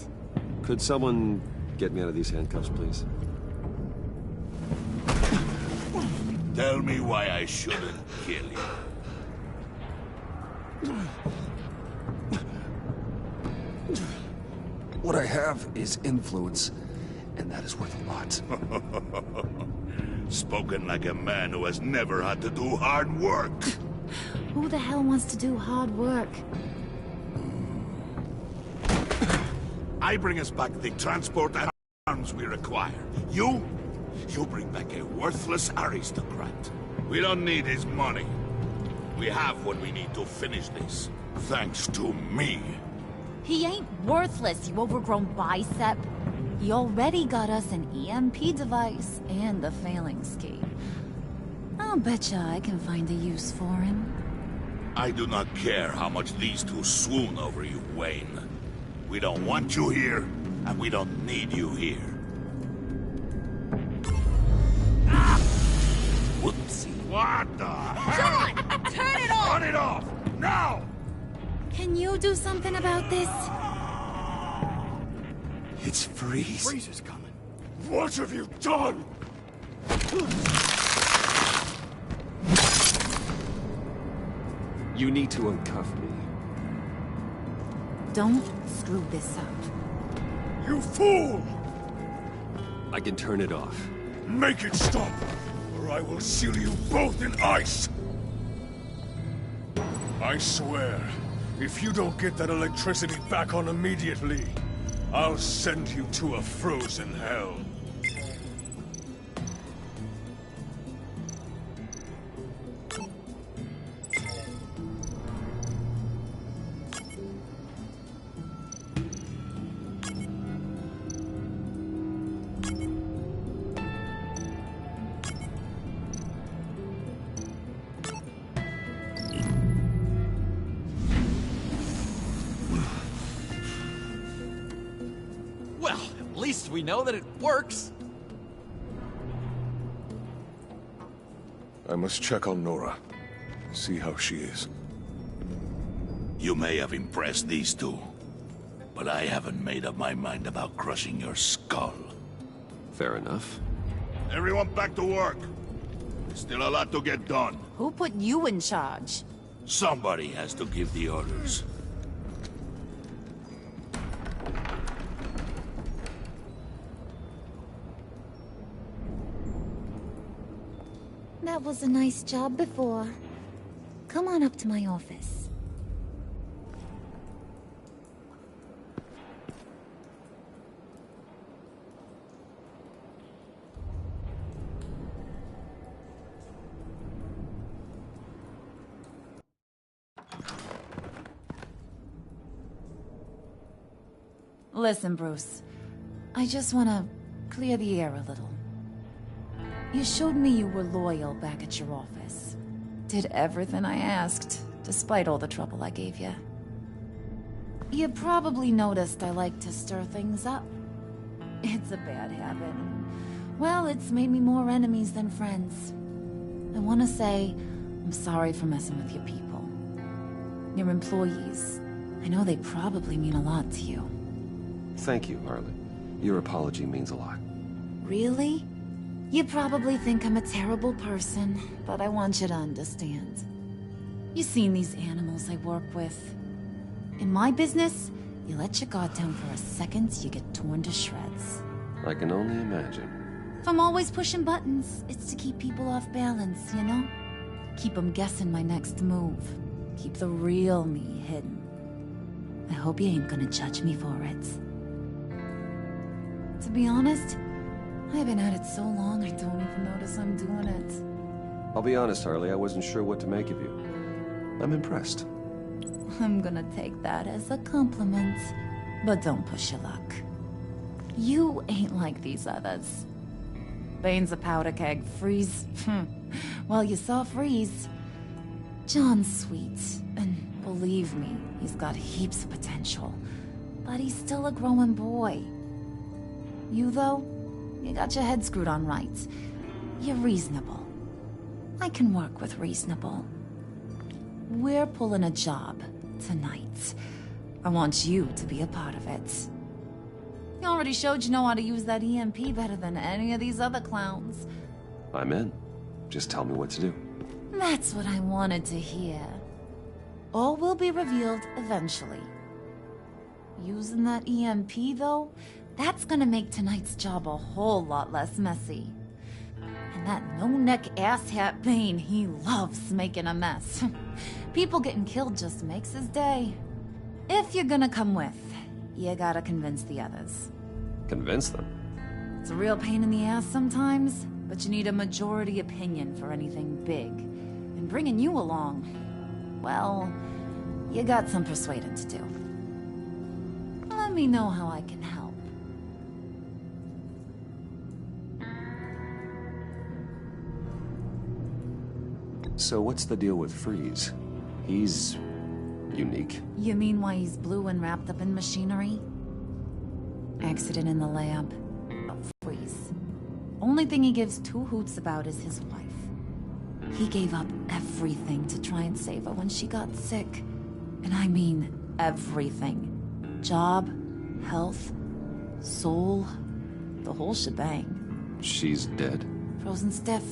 Could someone get me out of these handcuffs, please? Tell me why I shouldn't kill you. What I have is influence, and that is worth a lot. Spoken like a man who has never had to do hard work. Who the hell wants to do hard work? I bring us back the transport and arms we require. You bring back a worthless aristocrat. We don't need his money. We have what we need to finish this. Thanks to me. He ain't worthless, you overgrown bicep. He already got us an EMP device and a phalanx key. I'll betcha I can find a use for him. I do not care how much these two swoon over you, Wayne. We don't want you here, and we don't need you here. Ah! Whoopsie. What the hell? John! Turn it off! Turn it off! Now! Can you do something about this? It's Freeze. Freeze is coming. What have you done? You need to uncuff me. Don't screw this up. You fool! I can turn it off. Make it stop, or I will seal you both in ice! I swear, if you don't get that electricity back on immediately, I'll send you to a frozen hell. Well, at least we know that it works. I must check on Nora. See how she is. You may have impressed these two, but I haven't made up my mind about crushing your skull. Fair enough. Everyone back to work. There's still a lot to get done. Who put you in charge? Somebody has to give the orders. That was a nice job before. Come on up to my office. Listen, Bruce. I just want to clear the air a little. You showed me you were loyal back at your office. Did everything I asked, despite all the trouble I gave you. You probably noticed I like to stir things up. It's a bad habit. Well, it's made me more enemies than friends. I want to say I'm sorry for messing with your people. Your employees. I know they probably mean a lot to you. Thank you, Harley. Your apology means a lot. Really? You probably think I'm a terrible person, but I want you to understand. You've seen these animals I work with. In my business, you let your guard down for a second, you get torn to shreds. I can only imagine. If I'm always pushing buttons, it's to keep people off balance, you know? Keep them guessing my next move. Keep the real me hidden. I hope you ain't gonna judge me for it. To be honest, I've been at it so long I don't even notice I'm doing it. I'll be honest, Harley, I wasn't sure what to make of you. I'm impressed. I'm gonna take that as a compliment, but don't push your luck. You ain't like these others. Bane's a powder keg, Freeze. Well, you saw Freeze. John's sweet, and Believe me, he's got heaps of potential. But he's still a growing boy. You, though, you got your head screwed on right. You're reasonable. I can work with reasonable. We're pulling a job tonight. I want you to be a part of it. You already showed you know how to use that EMP better than any of these other clowns. I'm in. Just tell me what to do. That's what I wanted to hear. All will be revealed eventually. Using that EMP, though, that's gonna make tonight's job a whole lot less messy. And that no-neck asshat Bane, he loves making a mess. People getting killed just makes his day. If you're gonna come with, you gotta convince the others. Convince them? It's a real pain in the ass sometimes, but you need a majority opinion for anything big. And bringing you along, well, you got some persuading to do. Let me know how I can help. So what's the deal with Freeze? He's unique. You mean why he's blue and wrapped up in machinery? Accident in the lab. Freeze. Only thing he gives two hoots about is his wife. He gave up everything to try and save her when she got sick. And I mean everything. Job, health, soul, the whole shebang. She's dead? Frozen stiff.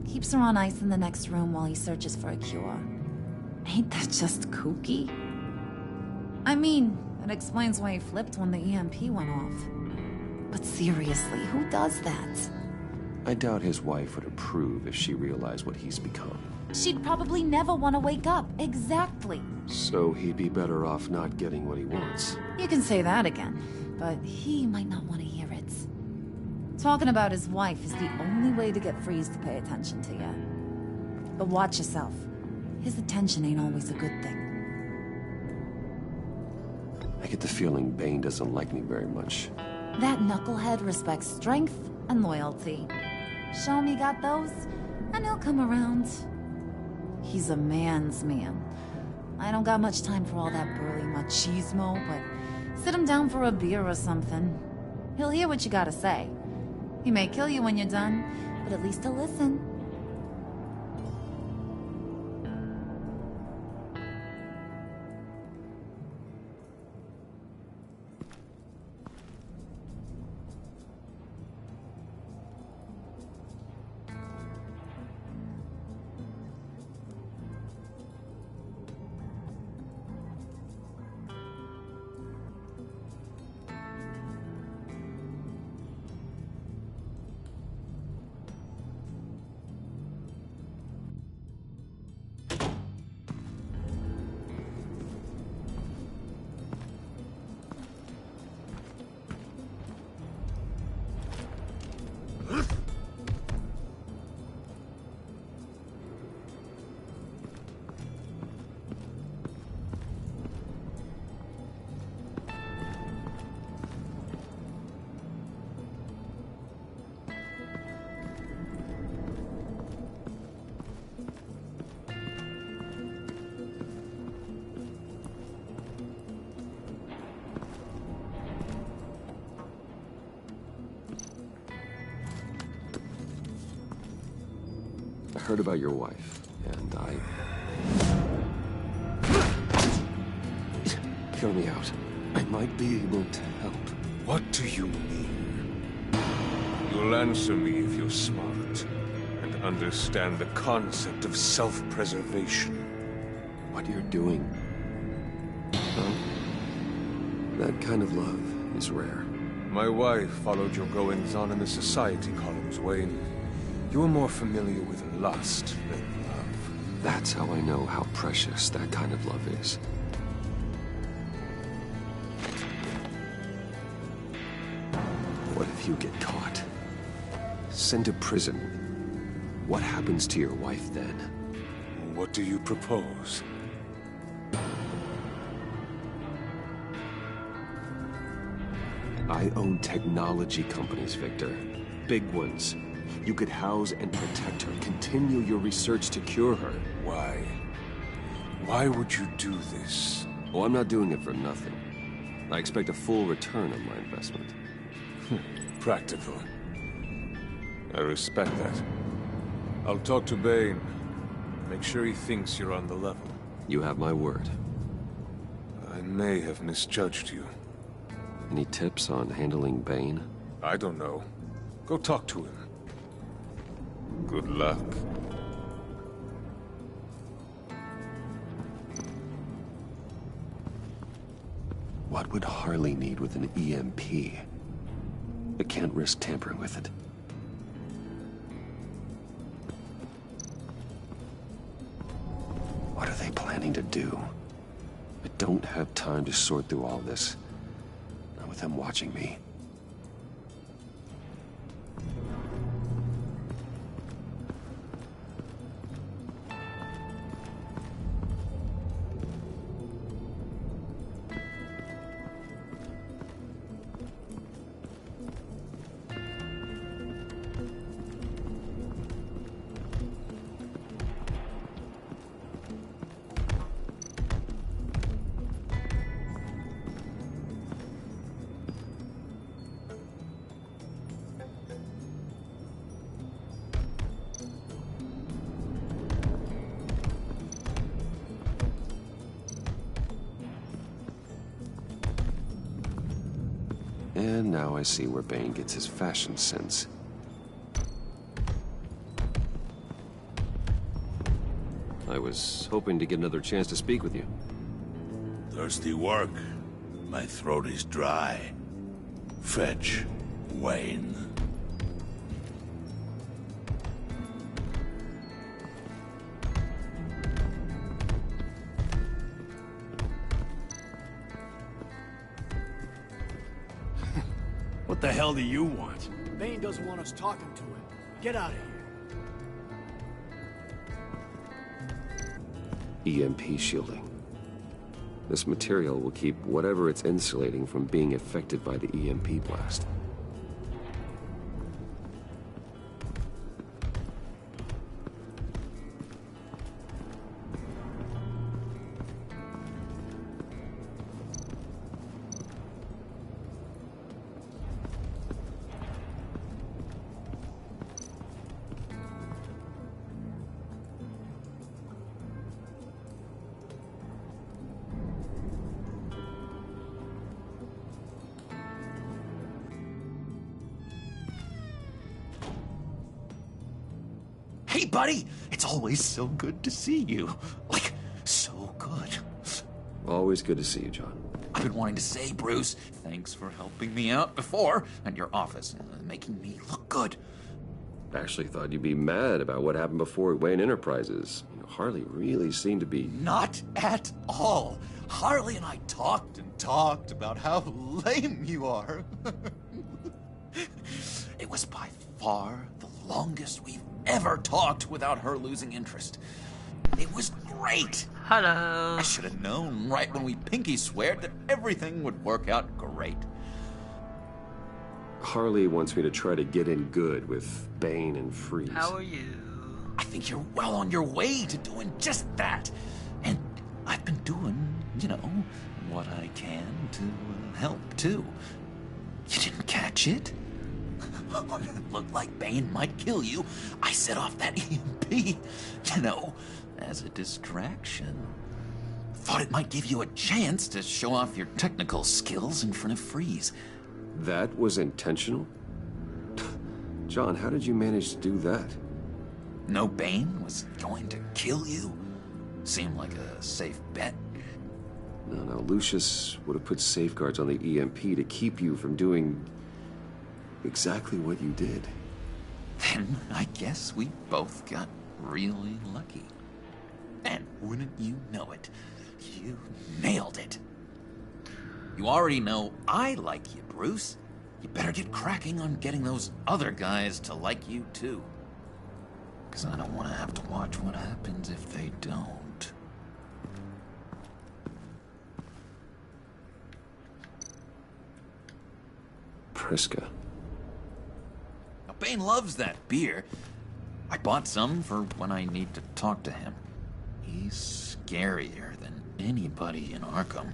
Keeps her on ice in the next room while he searches for a cure. Ain't that just kooky? I mean, that explains why he flipped when the EMP went off. But seriously, who does that? I doubt his wife would approve if she realized what he's become. She'd probably never want to wake up. Exactly. So he'd be better off not getting what he wants. You can say that again, but he might not want to hear it. Talking about his wife is the only way to get Freeze to pay attention to you. But watch yourself. His attention ain't always a good thing. I get the feeling Bane doesn't like me very much. That knucklehead respects strength and loyalty. Show him you got those, and he'll come around. He's a man's man. I don't got much time for all that burly machismo, but sit him down for a beer or something. He'll hear what you gotta say. He may kill you when you're done, but at least he'll listen. I heard about your wife, and Hear me out. I might be able to help. What do you mean? You'll answer me if you're smart, and understand the concept of self-preservation. What you're doing. Well, that kind of love is rare. My wife followed your goings-on in the society columns, Wayne. You are more familiar with lust than love. That's how I know how precious that kind of love is. What if you get caught? Sent to prison. What happens to your wife then? What do you propose? I own technology companies, Victor. Big ones. You could house and protect her, continue your research to cure her. Why? Why would you do this? Oh, I'm not doing it for nothing. I expect a full return on my investment. Practical. I respect that. I'll talk to Bane. Make sure he thinks you're on the level. You have my word. I may have misjudged you. Any tips on handling Bane? I don't know. Go talk to him. Good luck. What would Harley need with an EMP? I can't risk tampering with it. What are they planning to do? I don't have time to sort through all this. Not with them watching me. And now I see where Bane gets his fashion sense. I was hoping to get another chance to speak with you. Thirsty work. My throat is dry. Fetch, Wayne. What the hell do you want? Bane doesn't want us talking to him. Get out of here. EMP shielding. This material will keep whatever it's insulating from being affected by the EMP blast. Hey, buddy! It's always so good to see you. Like, so good. Always good to see you, John. I've been wanting to say, Bruce, thanks for helping me out before at your office, making me look good. Actually thought you'd be mad about what happened before at Wayne Enterprises. You know, Harley really seemed to be... Not at all. Harley and I talked and talked about how lame you are. It was by far the longest we've ever talked without her losing interest. It was great. Hello. I should have known right when we pinky sweared that everything would work out great. Harley wants me to try to get in good with Bane and Freeze. How are you? I think you're well on your way to doing just that. And I've been doing, you know, what I can to help, too. You didn't catch it? It looked like Bane might kill you. I set off that EMP, you know, as a distraction. Thought it might give you a chance to show off your technical skills in front of Freeze. That was intentional? John, how did you manage to do that? No, Bane was going to kill you? Seemed like a safe bet. No, Lucius would have put safeguards on the EMP to keep you from doing exactly what you did. Then I guess we both got really lucky. And wouldn't you know it, you nailed it. You already know I like you, Bruce. You better get cracking on getting those other guys to like you, too. Because I don't want to have to watch what happens if they don't. Priska. Now, Bane loves that beer. I bought some for when I need to talk to him. He's scarier than anybody in Arkham.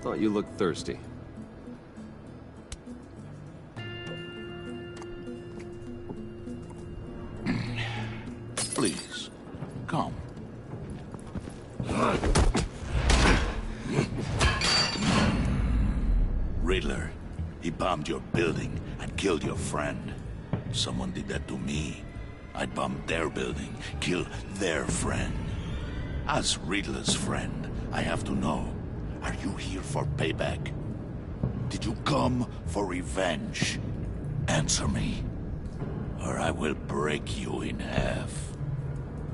Thought you looked thirsty. Please, come. Riddler, he bombed your building and killed your friend. Someone did that to me. I'd bomb their building, kill their friend. As Riddler's friend, I have to know. Are you here for payback? Did you come for revenge? Answer me, or I will break you in half.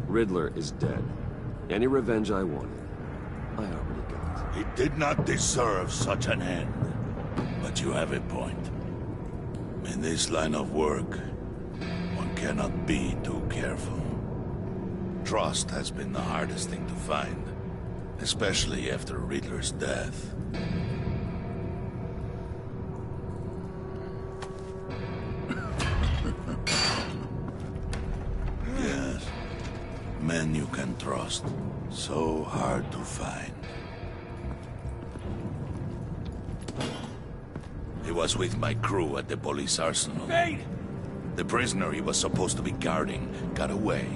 Riddler is dead. Any revenge I wanted, I already got. He did not deserve such an end. But you have a point. In this line of work, one cannot be too careful. Trust has been the hardest thing to find. Especially after Riddler's death. Yes. Men you can trust. So hard to find. He was with my crew at the police arsenal. Wait! The prisoner he was supposed to be guarding got away.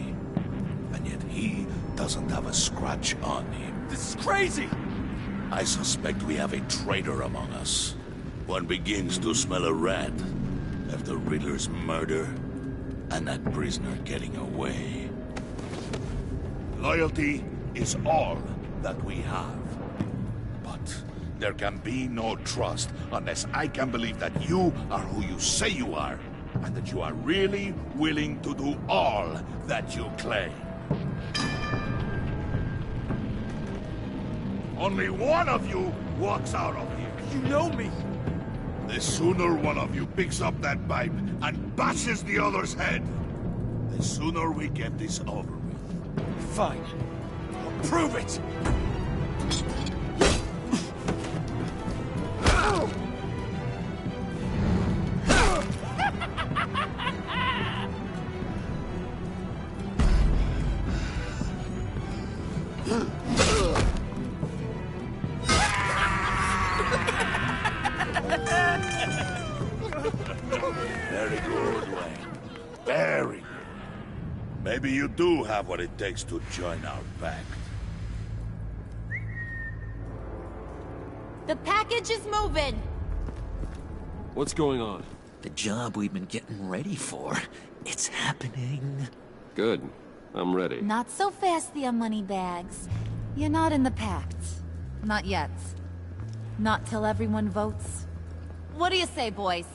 And yet he doesn't have a scratch on him. This is crazy! I suspect we have a traitor among us. One begins to smell a rat after Riddler's murder and that prisoner getting away. Loyalty is all that we have. But there can be no trust unless I can believe that you are who you say you are, and that you are really willing to do all that you claim. Only one of you walks out of here. You know me. The sooner one of you picks up that pipe and bashes the other's head, the sooner we get this over with. Fine. I'll prove it! Very good, Wayne. Very good. Maybe you do have what it takes to join our pact. The package is moving! What's going on? The job we've been getting ready for. It's happening. Good. I'm ready. Not so fast, the Moneybags. You're not in the pact. Not yet. Not till everyone votes. What do you say, boys?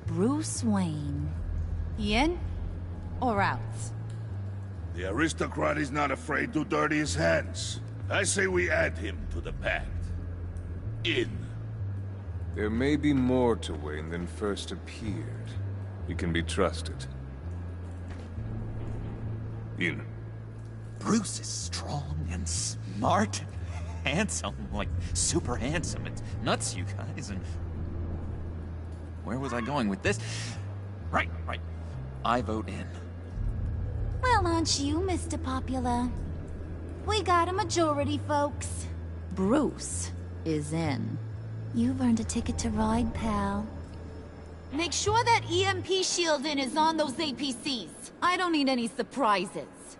Bruce Wayne. In or out? The aristocrat is not afraid to dirty his hands. I say we add him to the pact. In. There may be more to Wayne than first appeared. He can be trusted. In. Bruce is strong and smart and handsome, like super handsome. It's nuts, you guys, and... Where was I going with this? Right. I vote in. Well, aren't you, Mr. Popular? We got a majority, folks. Bruce is in. You've earned a ticket to ride, pal. Make sure that EMP shielding is on those APCs. I don't need any surprises.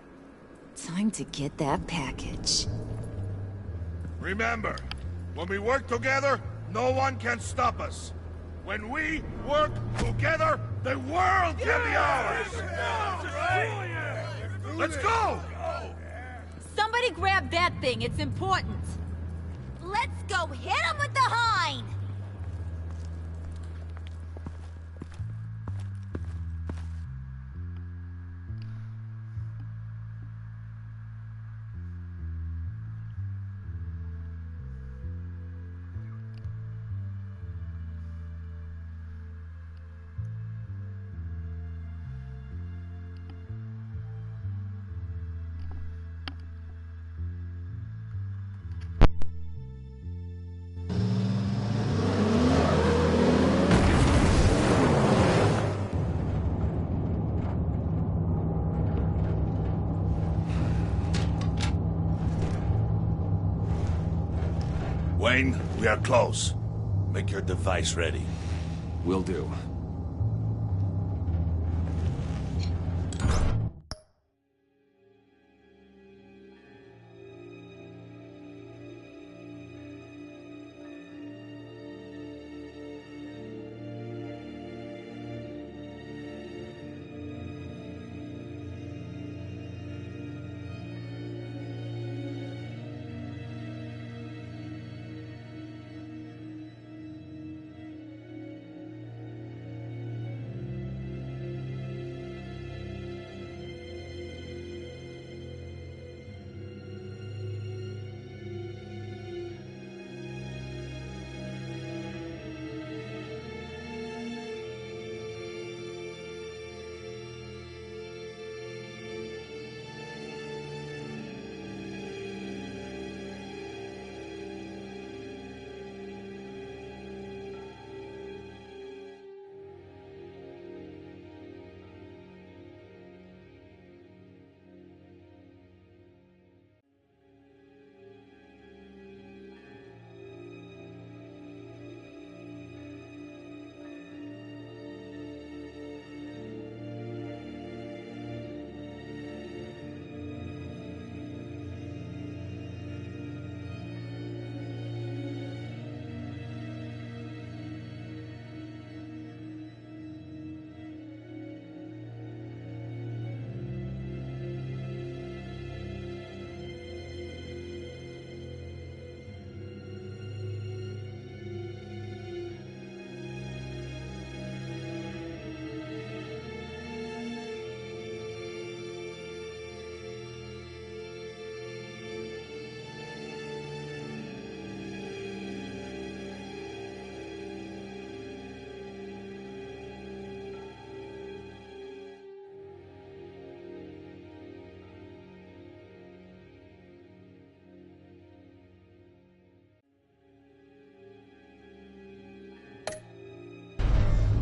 Time to get that package. Remember, when we work together, no one can stop us. When we work together, the world can be ours! Let's go! Somebody grab that thing, it's important. Let's go hit him with the hind! Wayne, we are close. Make your device ready. Will do.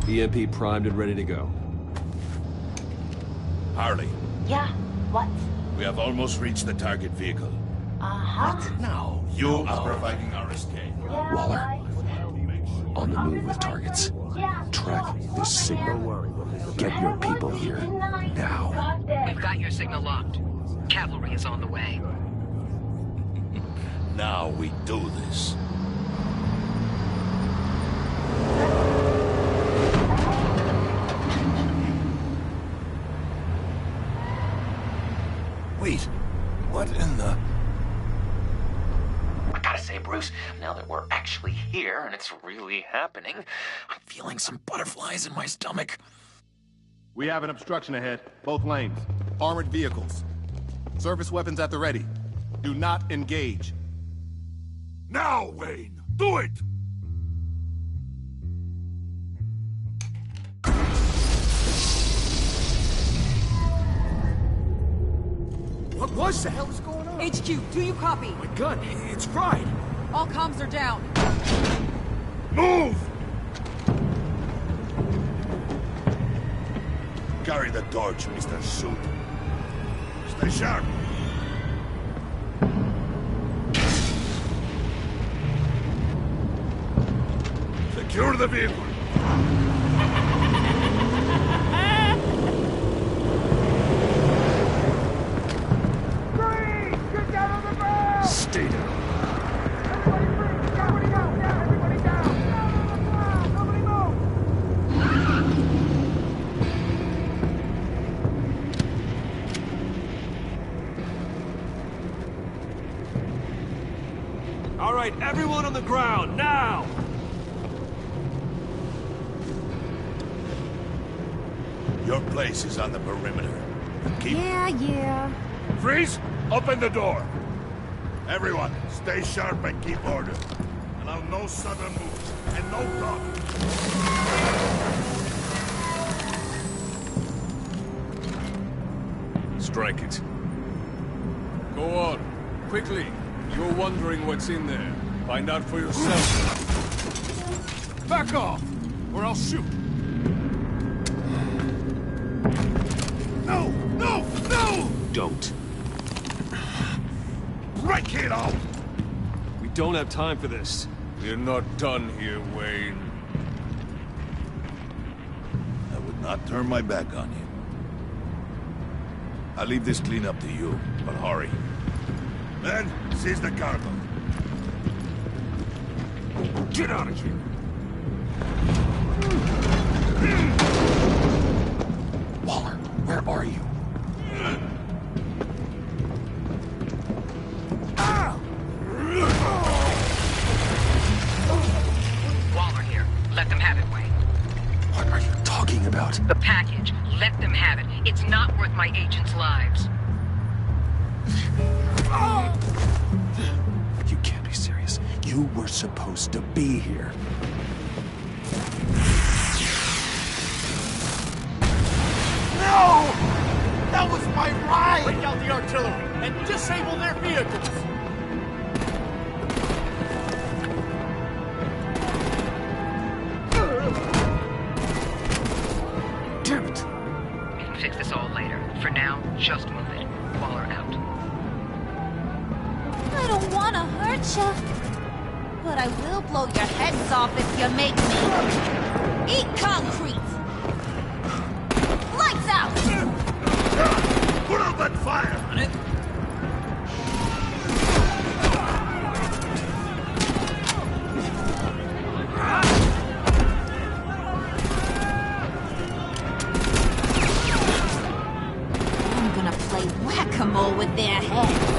EMP primed and ready to go. Harley. Yeah, what? We have almost reached the target vehicle. Uh-huh. Now, you are providing our escape. Waller, on the move with targets. Track this signal. Get your people here, now. We've got your signal locked. Cavalry is on the way. Now we do this. Wait, what in the... I gotta say, Bruce, now that we're actually here and it's really happening, I'm feeling some butterflies in my stomach. We have an obstruction ahead, both lanes. Armored vehicles. Service weapons at the ready. Do not engage. Now, Wayne! Do it! What was that? What the hell is going on? HQ, do you copy? My gun, it's fried. All comms are down. Move! Carry the torch, Mr. Suit. Stay sharp. Secure the vehicle. Stay down. right, everyone on the ground, now! Your place is on the perimeter. Keep... Yeah. Freeze! Open the door! Everyone, stay sharp and keep order. Allow no sudden moves, and no talk. Strike it. Go on. Quickly. You're wondering what's in there. Find out for yourself. Back off, or I'll shoot. No! No! No! Don't. Break it out! We don't have time for this. We're not done here, Wayne. I would not turn my back on you. I'll leave this clean up to you, but hurry. Men, seize the cargo. Get out of here! Waller, where are you? Waller here. Let them have it, Wayne. What are you talking about? The package. Let them have it. It's not worth my agents' lives. You can't be serious. You were supposed to be here. No! That was my ride! Break out the artillery and disable their vehicles! Damn it! We can fix this all later. For now, just move it. Waller out. I don't want to hurt you, but I will blow your heads off if you make me. Eat concrete! Lights out! Put out that fire on it! I'm gonna play whack-a-mole with their heads.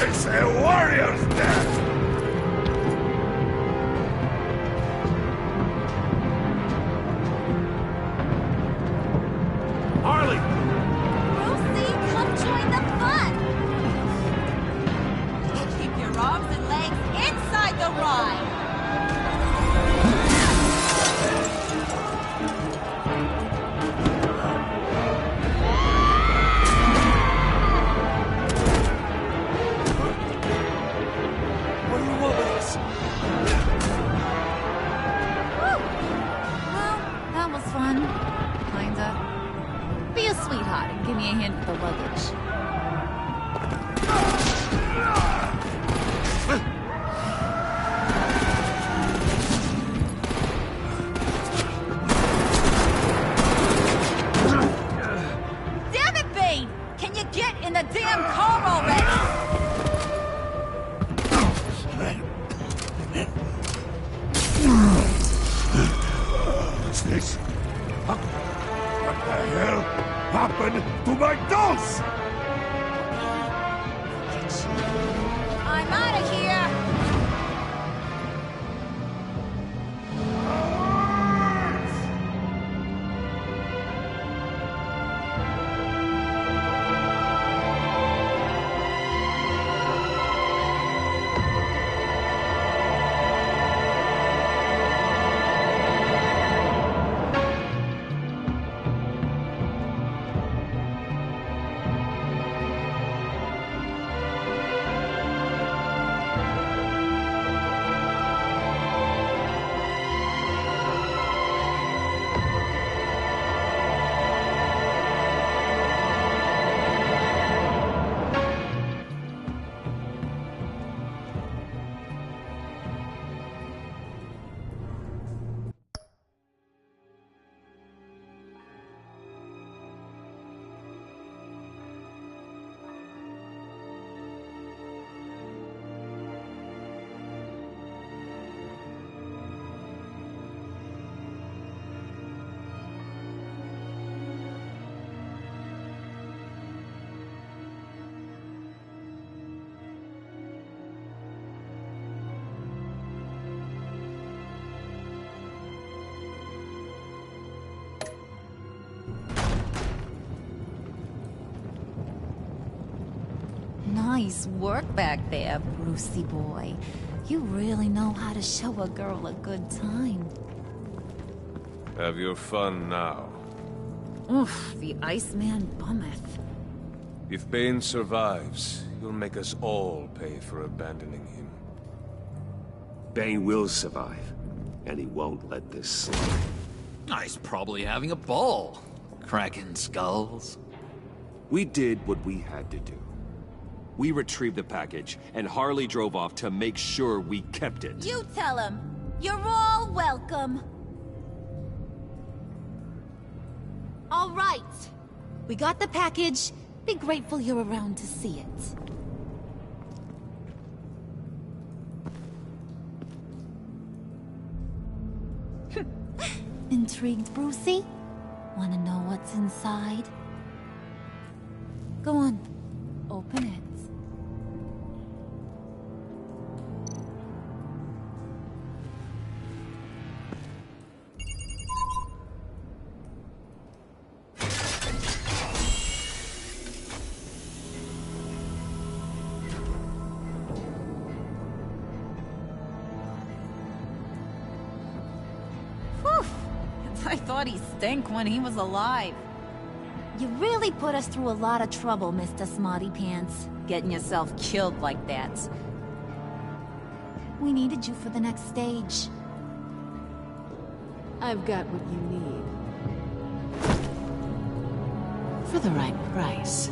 It's a warrior's death! Harley! Lucy, come join the fun! Keep your arms and legs inside the ride! What do you want with us? Well, that was fun. Kinda. Be a sweetheart and give me a hand with the luggage. Damn it, Bane! Can you get in the damn car already? What's this? What the hell happened to my dose? I'm out of here! Nice work back there, Brucey boy. You really know how to show a girl a good time. Have your fun now. Oof, the Iceman bummeth. If Bane survives, you'll make us all pay for abandoning him. Bane will survive, and he won't let this slide. He's probably having a ball, cracking skulls. We did what we had to do. We retrieved the package, and Harley drove off to make sure we kept it. You tell him. You're all welcome. All right. We got the package. Be grateful you're around to see it. Intrigued, Brucey? Wanna know what's inside? Go on. Open it. I thought he stank when he was alive. You really put us through a lot of trouble, Mr. Smarty Pants. Getting yourself killed like that. We needed you for the next stage. I've got what you need. For the right price.